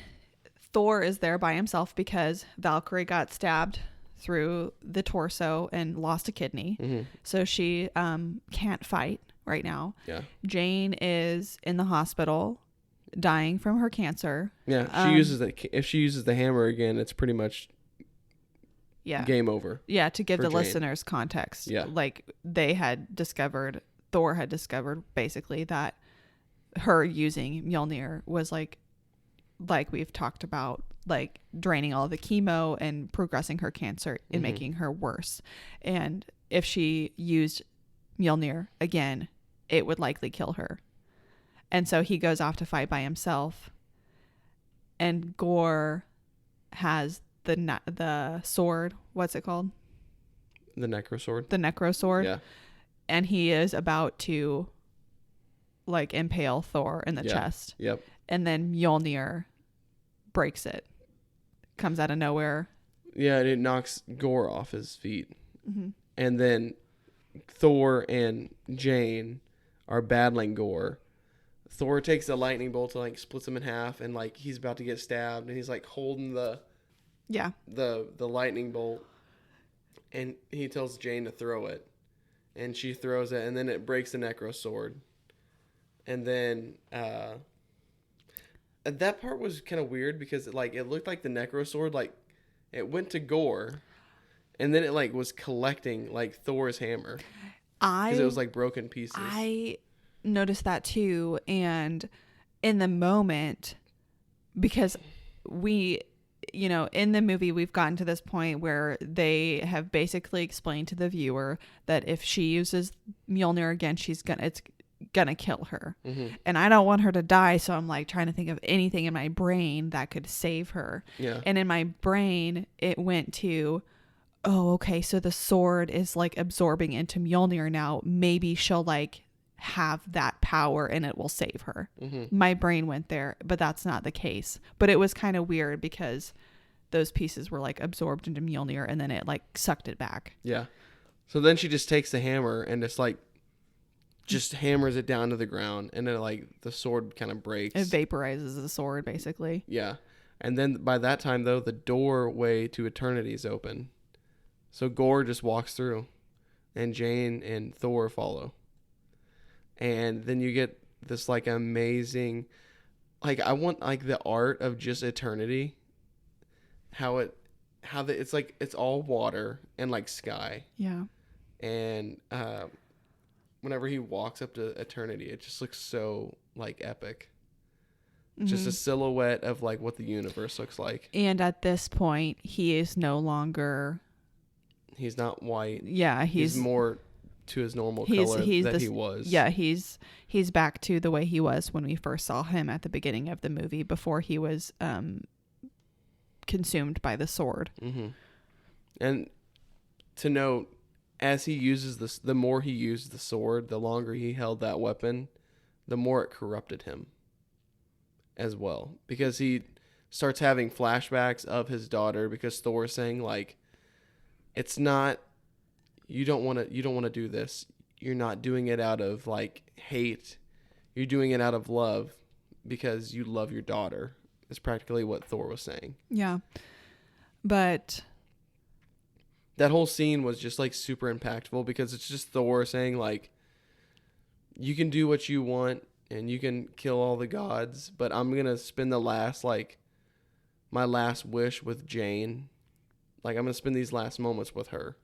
Thor is there by himself because Valkyrie got stabbed through the torso and lost a kidney. So she can't fight right now.
Yeah.
Jane is in the hospital dying from her cancer.
Yeah. If she uses the hammer again, it's pretty much game over.
Yeah, to give the
Jane.
Listeners context.
Yeah.
Like Thor had discovered basically that her using Mjolnir was like we've talked about, like draining all the chemo and progressing her cancer and making her worse. And if she used Mjolnir again, it would likely kill her. And so he goes off to fight by himself. And Gore has the sword. What's it called?
The Necrosword.
The Necrosword.
Yeah.
And he is about to like impale Thor in the chest.
Yep.
And then Mjolnir breaks it. Comes out of nowhere.
Yeah, and it knocks Gore off his feet. And then Thor and Jane are battling Gore. Thor takes the lightning bolt and like splits him in half, and like he's about to get stabbed, and he's like holding the lightning bolt, and he tells Jane to throw it, and she throws it, and then it breaks the Necrosword. And then that part was kind of weird because it looked like the Necrosword, like it went to Gore, and then it like was collecting like Thor's hammer because it was like broken pieces.
I noticed that too, and in the moment, because we, you know, in the movie we've gotten to this point where they have basically explained to the viewer that if she uses Mjolnir again, it's gonna kill her. And I don't want her to die, so I'm like trying to think of anything in my brain that could save her. And in my brain it went to, oh, okay, so the sword is like absorbing into Mjolnir now, maybe she'll like have that power and it will save her. My brain went there, but that's not the case. But it was kind of weird because those pieces were like absorbed into Mjolnir and then it like sucked it back.
Yeah. So then she just takes the hammer and it's like just hammers it down to the ground, and then like the sword kind of breaks.
It vaporizes the sword, basically.
Yeah. And then by that time, though, the doorway to eternity is open. So Gore just walks through, and Jane and Thor follow. And then you get this like amazing, like I want like the art of just eternity. It's like it's all water and like sky.
Yeah.
And whenever he walks up to eternity, it just looks so like epic. Just a silhouette of like what the universe looks like.
And at this point, he is no longer.
He's not white.
Yeah,
he's more to his normal color that he was.
Yeah, he's back to the way he was when we first saw him at the beginning of the movie, before he was consumed by the sword.
Mm-hmm. And to note, as he uses this, the more he used the sword, the longer he held that weapon, the more it corrupted him as well, because he starts having flashbacks of his daughter, because Thor's saying like, it's not, you don't want to do this. You're not doing it out of like hate. You're doing it out of love because you love your daughter. Is practically what Thor was saying.
Yeah. But
that whole scene was just like super impactful, because it's just Thor saying like, you can do what you want and you can kill all the gods, but I'm going to spend my last wish with Jane. Like, I'm going to spend these last moments with her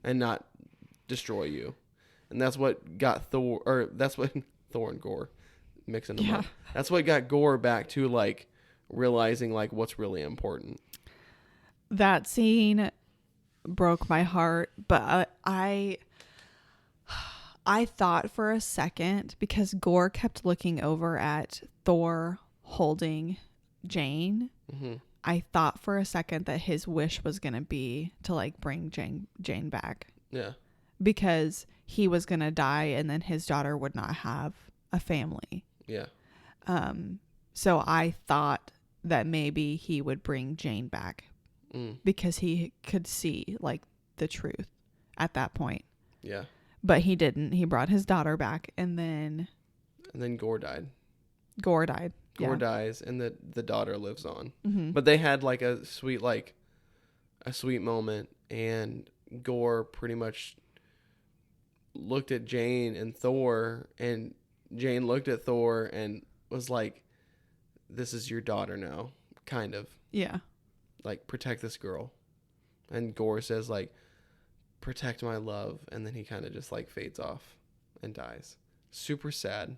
and not destroy you. And that's what got Thor, or that's what Thor and Gore, mixing them up. That's what got Gore back to like realizing like what's really important.
That scene broke my heart, but I thought for a second, because Gore kept looking over at Thor holding Jane.
Mm-hmm.
I thought for a second that his wish was going to be to like bring Jane back.
Yeah.
Because he was going to die and then his daughter would not have a family.
Yeah.
So I thought that maybe he would bring Jane back because he could see like the truth at that point.
Yeah.
But he didn't. He brought his daughter back, and then
Gore died.
Gore died.
Gore dies, and the daughter lives on.
Mm-hmm.
But they had like a sweet moment, and Gore pretty much looked at Jane and Thor, and Jane looked at Thor and was like, "This is your daughter now," kind of.
Yeah.
Like, protect this girl. And Gore says like, "Protect my love," and then he kind of just like fades off and dies. Super sad.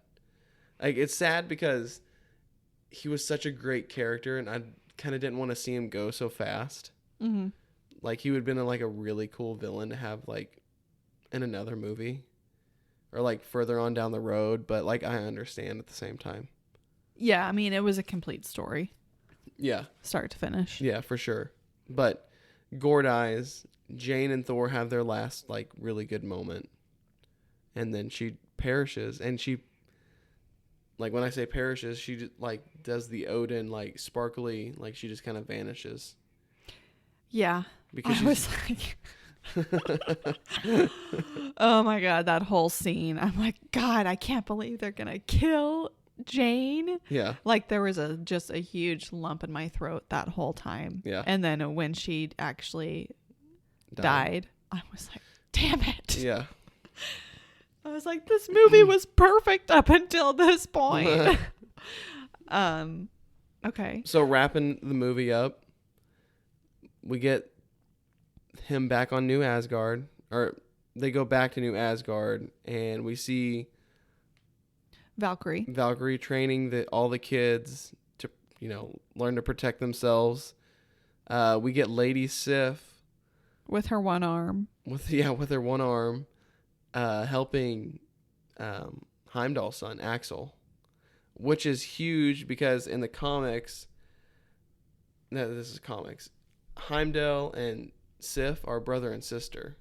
Like, it's sad because he was such a great character, and I kind of didn't want to see him go so fast.
Mm-hmm.
Like, he would have been like a really cool villain to have like in another movie, or like further on down the road. But like, I understand at the same time.
Yeah, I mean, it was a complete story.
Yeah.
Start to finish.
Yeah, for sure. But Gore dies. Jane and Thor have their last like really good moment, and then she perishes. And she, like, when I say perishes, she just like does the Odin like sparkly, like she just kind of vanishes.
Yeah,
because
I was like, oh my god, that whole scene. I'm like, God, I can't believe they're gonna kill Jane.
Yeah.
Like, there was just a huge lump in my throat that whole time.
Yeah.
And then when she actually died, I was like, damn it.
Yeah.
I was like, this movie was perfect up until this point. Okay.
So wrapping the movie up, we get him back on New Asgard, or they go back to New Asgard, and we see Valkyrie training all the kids to, learn to protect themselves. We get Lady Sif
with her one arm.
With her one arm, helping Heimdall's son Axel, which is huge because in the comics, this is comics, Heimdall and Sif are brother and sister.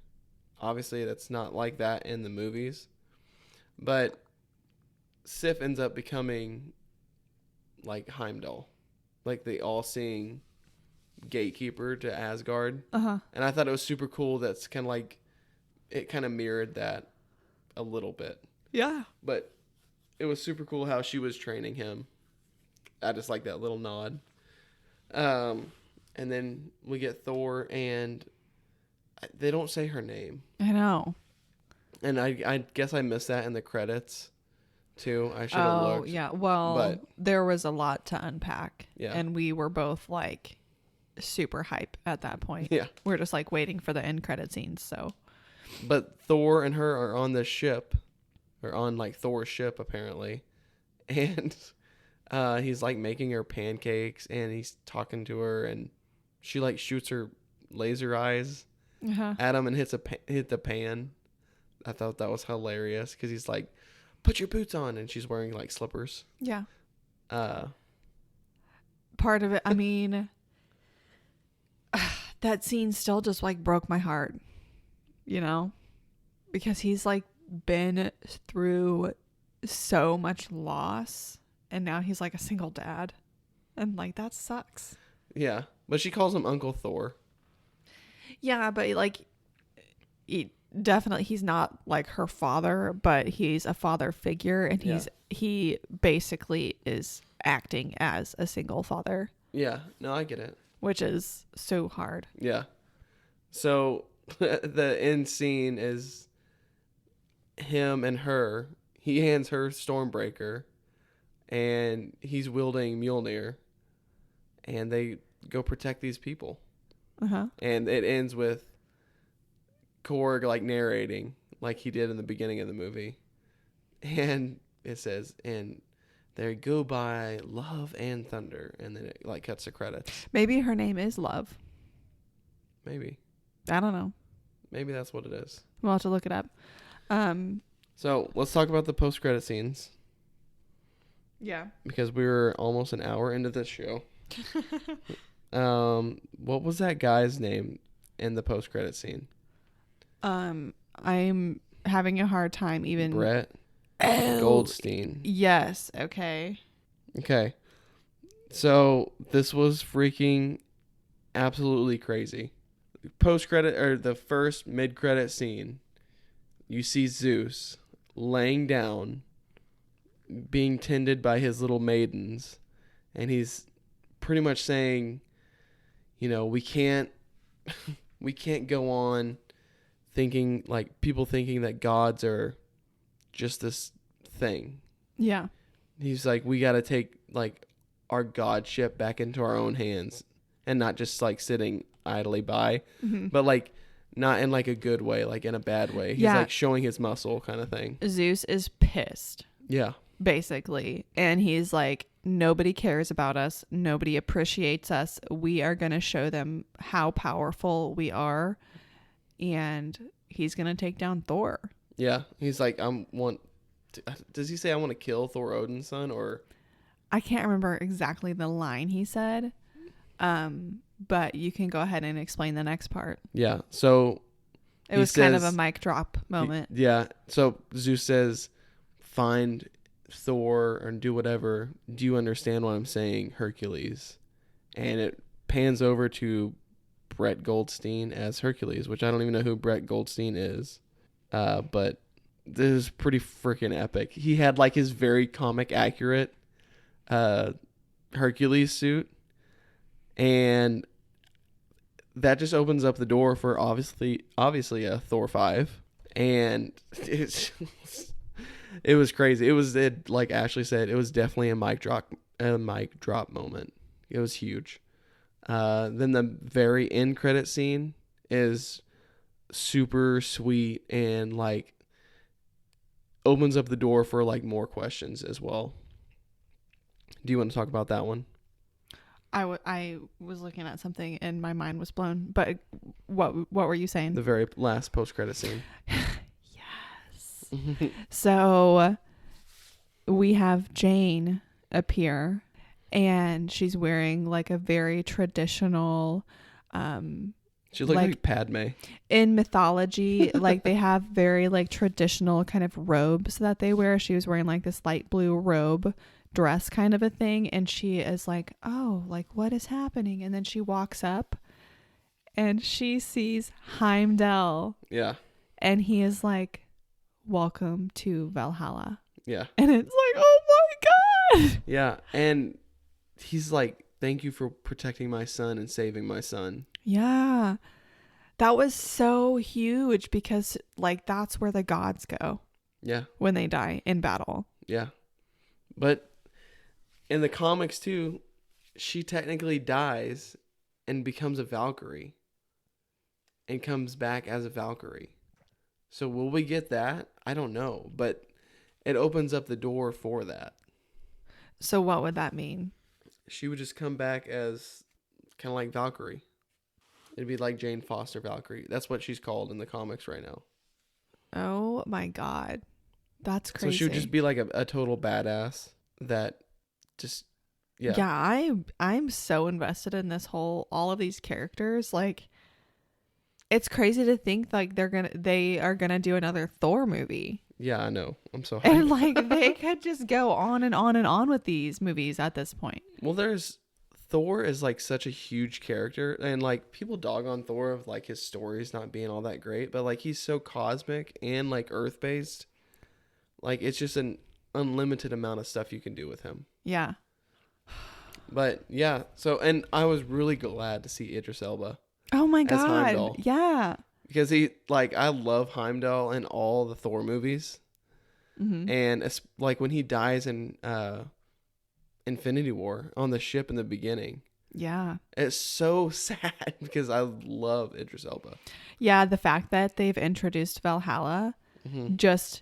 Obviously, that's not like that in the movies, but Sif ends up becoming like Heimdall, like the all-seeing gatekeeper to Asgard. And I thought it was super cool. That's kind of like, it kind of mirrored that a little bit.
Yeah.
But it was super cool how she was training him. I just like that little nod. And then we get Thor, and they don't say her name.
I know.
And I guess I missed that in the credits, too. I should have looked.
Yeah. Well,
but
there was a lot to unpack.
Yeah.
And we were both like super hype at that point.
Yeah.
We're just like waiting for the end credit scenes. So.
But Thor and her are on this ship, or on like Thor's ship apparently, and he's like making her pancakes, and he's talking to her, and she like shoots her laser eyes at him and hit the pan. I thought that was hilarious because he's like, "Put your boots on," and she's wearing like slippers.
Yeah.
Part
of it, I mean, that scene still just like broke my heart, you know, because he's like been through so much loss, and now he's like a single dad, and like that sucks.
Yeah, but she calls him Uncle Thor.
Yeah, but like, he's not like her father, but he's a father figure, and he basically is acting as a single father.
Yeah, no, I get it.
Which is so hard.
Yeah. So the end scene is him and her. He hands her Stormbreaker, and he's wielding Mjolnir, and they go protect these people. And it ends with Korg like narrating like he did in the beginning of the movie, and it says, "And they go by love and thunder," and then it like cuts the credits.
Maybe her name is Love.
Maybe.
I don't know.
Maybe that's what it is.
We'll have to look it up.
So let's talk about the post-credit scenes.
Yeah.
Because we were almost an hour into this show. What was that guy's name in the post-credit scene?
I'm having a hard time even.
Brett Goldstein.
Yes. Okay.
Okay. So this was freaking absolutely crazy. Post-credit, or the first mid-credit scene, you see Zeus laying down, being tended by his little maidens, and he's pretty much saying, you know, we can't go on thinking, like, people thinking that gods are just this thing.
Yeah.
He's like, we got to take, like, our godship back into our own hands, and not just, like, sitting idly by, but, like, not in, like, a good way, like, in a bad way. He's, like, showing his muscle kind of thing.
Zeus is pissed.
Yeah.
Basically. And he's like, nobody cares about us. Nobody appreciates us. We are going to show them how powerful we are. And he's going to take down Thor.
Yeah. He's like, does he say I want to kill Thor Odin's son, or?
I can't remember exactly the line he said. But you can go ahead and explain the next part.
Yeah. So
it was kind of a mic drop moment.
Yeah. So Zeus says, find Thor and do whatever. Do you understand what I'm saying, Hercules? And it pans over to Brett Goldstein as Hercules, which I don't even know who Brett Goldstein is. But this is pretty freaking epic. He had like his very comic accurate Hercules suit, and that just opens up the door for obviously a Thor 5, and it was crazy. Like Ashley said, it was definitely a mic drop moment. It was huge. Then the very end credit scene is super sweet and like opens up the door for like more questions as well. Do you want to talk about that one?
I was looking at something and my mind was blown. But what were you saying?
The very last post-credit scene.
Yes. So we have Jane appear, and she's wearing like a very traditional
She looked like Padme.
In mythology, like they have very like traditional kind of robes that they wear. She was wearing like this light blue robe dress kind of a thing, and she is like, oh, like what is happening? And then she walks up and she sees Heimdall.
Yeah.
And he is like, welcome to Valhalla.
Yeah.
And it's like, oh my God.
Yeah. And he's like, thank you for protecting my son and saving my son.
Yeah. That was so huge because like that's where the gods go.
Yeah.
When they die in battle.
Yeah. But in the comics too, she technically dies and becomes a Valkyrie and comes back as a Valkyrie. So will we get that? I don't know, but it opens up the door for that.
So what would that mean?
She would just come back as kind of like Valkyrie. It'd be like Jane Foster Valkyrie. That's what she's called in the comics right now.
Oh my God. That's crazy.
So she would just be like a total badass that just, yeah.
Yeah, I'm so invested in this all of these characters. Like, it's crazy to think like they are gonna do another Thor movie.
Yeah, I know. I'm so hyped.
And like they could just go on and on and on with these movies at this point.
Well, Thor is like such a huge character, and like people dog on Thor of like his stories not being all that great, but like he's so cosmic and like earth based. Like it's just an unlimited amount of stuff you can do with him.
Yeah.
But yeah, so and I was really glad to see Idris Elba.
Oh my
as
God.
Heimdall.
Yeah.
Because I love Heimdall in all the Thor movies.
Mm-hmm.
And it's like when he dies in Infinity War on the ship in the beginning.
Yeah.
It's so sad because I love Idris Elba.
Yeah, the fact that they've introduced Valhalla, it's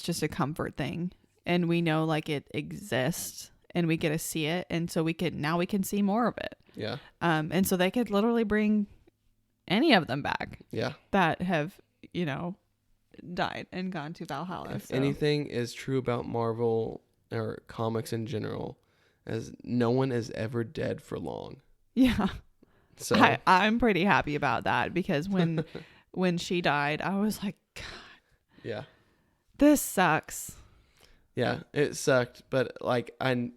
just a comfort thing. And we know like it exists and we get to see it. And so we can see more of it.
Yeah.
And so they could literally bring any of them back.
Yeah.
That have, died and gone to Valhalla.
If anything is true about Marvel or comics in general, as no one is ever dead for long.
Yeah.
So
I'm pretty happy about that because when she died, I was like, God.
Yeah.
This sucks.
Yeah, it sucked, but like I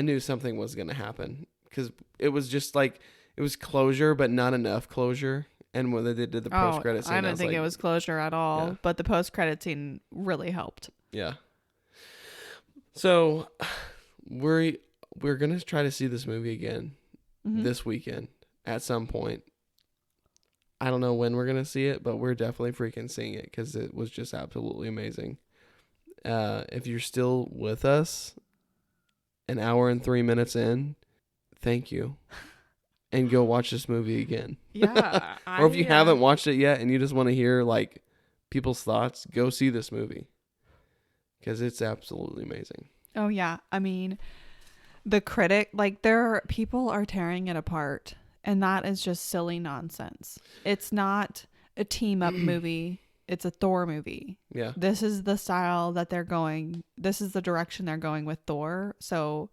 knew something was going to happen because it was just like it was closure, but not enough closure. And when they did the post credit scene,
I didn't think it was closure at all,
yeah.
But the post credit scene really helped.
Yeah. So we're gonna try to see this movie again this weekend at some point. I don't know when we're gonna see it, but we're definitely freaking seeing it because it was just absolutely amazing. If you're still with us, an hour and 3 minutes in, thank you. And go watch this movie again.
Yeah.
Or if you haven't watched it yet and you just want to hear like people's thoughts, go see this movie. Because it's absolutely amazing.
Oh, yeah. I mean, people are tearing it apart. And that is just silly nonsense. It's not a team up movie. It's a Thor movie.
Yeah.
This is the style that they're going. This is the direction they're going with Thor. So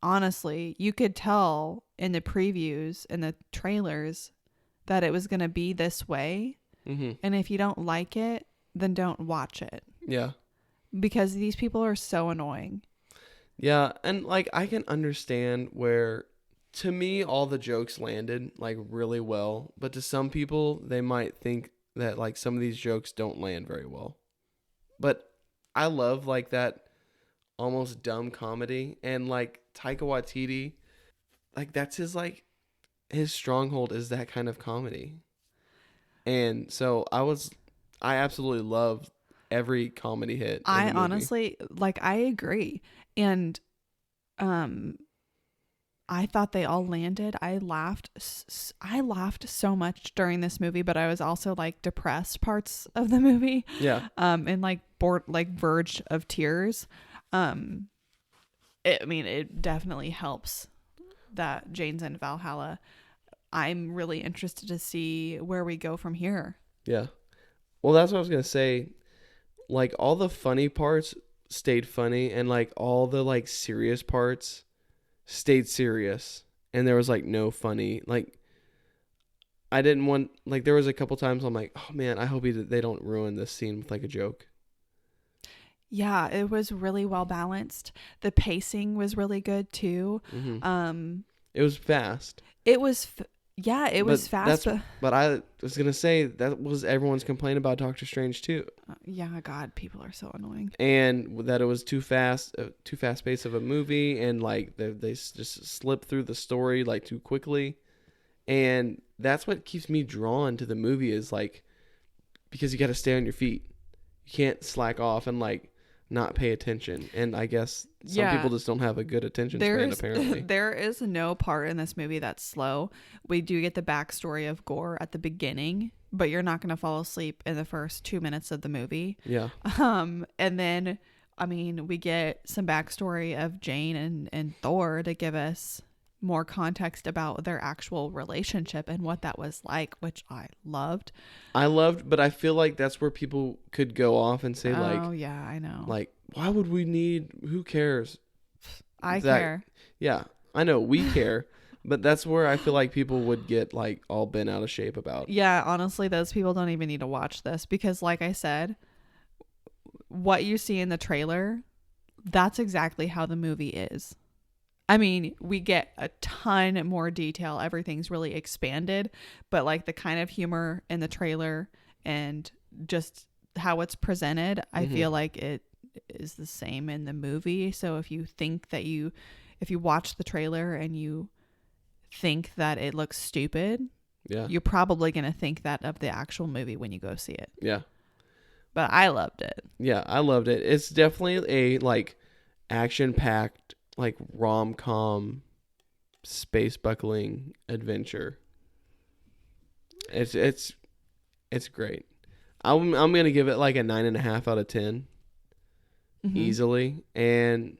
honestly, you could tell in the previews and the trailers that it was going to be this way. Mm-hmm. And if you don't like it, then don't watch it.
Yeah.
Because these people are so annoying.
Yeah. And like, I can understand where, to me, all the jokes landed like really well. But to some people, they might think that like some of these jokes don't land very well. But I love like that almost dumb comedy. And like Taika Waititi, like that's his stronghold is that kind of comedy. And so I absolutely love every comedy hit.
I honestly, like, I agree. And I thought they all landed. I laughed so much during this movie, but I was also like depressed parts of the movie.
Yeah.
And like verge of tears. It definitely helps that Jane's in Valhalla. I'm really interested to see where we go from here.
Yeah. Well, that's what I was going to say. Like all the funny parts stayed funny and like all the like serious parts stayed serious. And there was like no funny, like I didn't want, like there was a couple times I'm like, oh man, I hope they don't ruin this scene with like a joke.
Yeah, it was really well balanced. The pacing was really good too.
Mm-hmm. It was fast.
It was Yeah, it was fast.
But I was gonna say that was everyone's complaint about Doctor Strange too.
Yeah, God, people are so annoying.
And that it was too fast paced of a movie, and like they just slipped through the story like too quickly. And that's what keeps me drawn to the movie, is like, because you got to stay on your feet. You can't slack off and like not pay attention. And I guess some people just don't have a good attention span, apparently.
There is no part in this movie that's slow. We do get the backstory of Gore at the beginning, but you're not going to fall asleep in the first 2 minutes of the movie.
Yeah.
And then, I mean, we get some backstory of Jane and Thor to give us more context about their actual relationship and what that was like, which I loved. But
I feel like that's where people could go off and say, like,
oh yeah, I know.
Like, why would we need, who cares?
I care.
Yeah, I know we care, but that's where I feel like people would get like all bent out of shape about.
Yeah, honestly, those people don't even need to watch this, because like I said, what you see in the trailer, that's exactly how the movie is. I mean, we get a ton more detail. Everything's really expanded, but like the kind of humor in the trailer and just how it's presented, I feel like it is the same in the movie. So if you watch the trailer and you think that it looks stupid, you're probably going to think that of the actual movie when you go see it.
Yeah.
But I loved it.
Yeah, I loved it. It's definitely a like action-packed, like rom-com, space buckling adventure. It's great. I'm gonna give it like a 9.5 out of 10, easily, and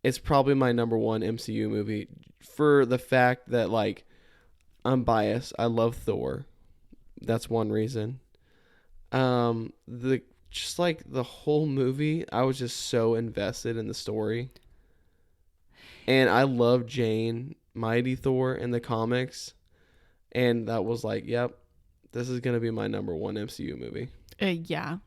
it's probably my number one MCU movie for the fact that, like, I'm biased. I love Thor. That's one reason. Just like the whole movie, I was just so invested in the story. And I love Jane, Mighty Thor in the comics. And that was like, yep, this is going to be my number one MCU movie.
Yeah.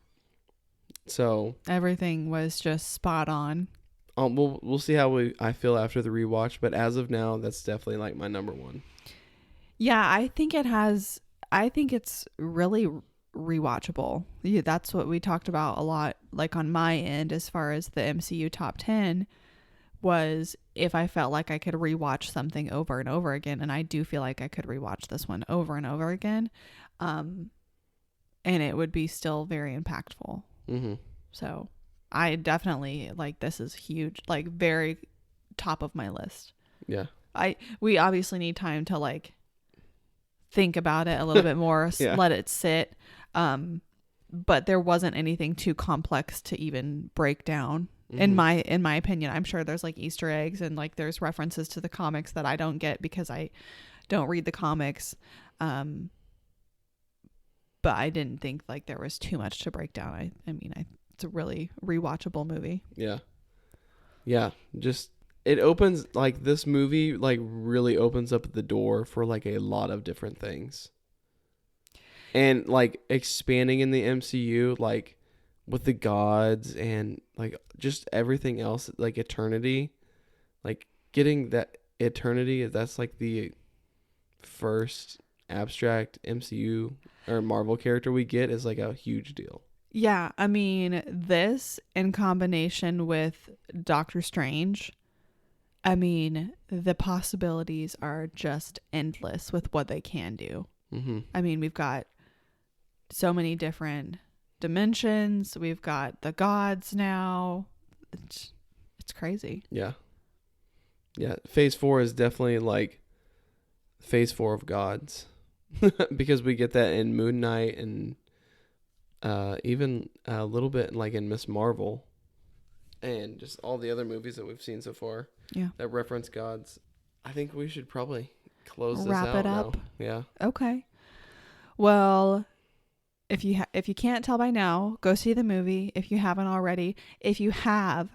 So
everything was just spot on.
We'll see how I feel after the rewatch. But as of now, that's definitely like my number one.
Yeah, I think it's really rewatchable. Yeah, that's what we talked about a lot, like on my end, as far as the MCU top 10 was, if I felt like I could rewatch something over and over again, and I do feel like I could rewatch this one over and over again, and it would be still very impactful. So I definitely, like, this is huge, like very top of my list.
Yeah.
We obviously need time to like think about it a little bit more, let it sit. But there wasn't anything too complex to even break down. In my opinion. I'm sure there's like Easter eggs and like there's references to the comics that I don't get because I don't read the comics. But I didn't think like there was too much to break down. It's a really rewatchable movie.
Yeah. Just, it opens, like, this movie like really opens up the door for like a lot of different things. And like expanding in the MCU, like with the gods and like just everything else, like eternity, like getting that eternity, that's like the first abstract MCU or Marvel character we get, is like a huge deal.
Yeah, I mean, this in combination with Doctor Strange, I mean, the possibilities are just endless with what they can do. I mean, we've got so many different dimensions. We've got the gods now. It's crazy.
Yeah. Phase 4 is definitely like phase 4 of gods, because we get that in Moon Knight and even a little bit like in Miss Marvel and just all the other movies that we've seen so far.
Yeah.
That reference gods. I think we should probably close this
Wrap
out
it up.
now. Yeah.
Okay. Well, if you can't tell by now, go see the movie if you haven't already. If you have,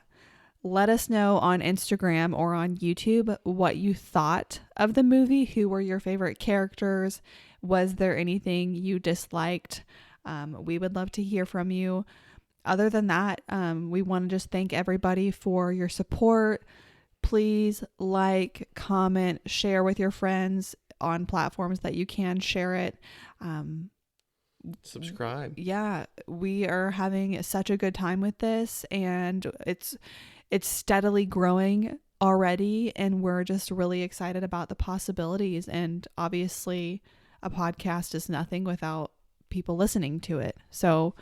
let us know on Instagram or on YouTube what you thought of the movie. Who were your favorite characters? Was there anything you disliked? We would love to hear from you. Other than that, we want to just thank everybody for your support. Please like, comment, share with your friends. on platforms that you can share it.
Subscribe.
Yeah, we are having such a good time with this, and it's steadily growing already, and we're just really excited about the possibilities. And obviously a podcast is nothing without people listening to it. So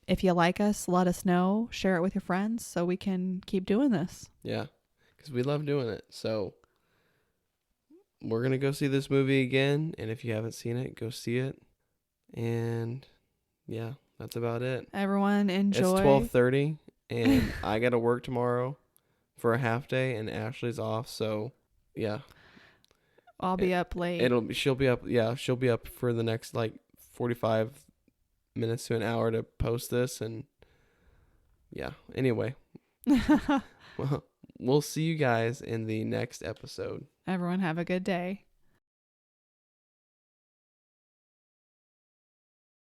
if you like us, let us know, share it with your friends so we can keep doing this.
Yeah, because we love doing it. So we're going to go see this movie again, and if you haven't seen it, go see it. And yeah, that's about it.
Everyone enjoy.
It's 12:30 and I got to work tomorrow for a half day, and Ashley's off, so yeah.
I'll be up late.
She'll be up for the next like 45 minutes to an hour to post this, and yeah. Anyway, well, we'll see you guys in the next episode.
Everyone have a good day.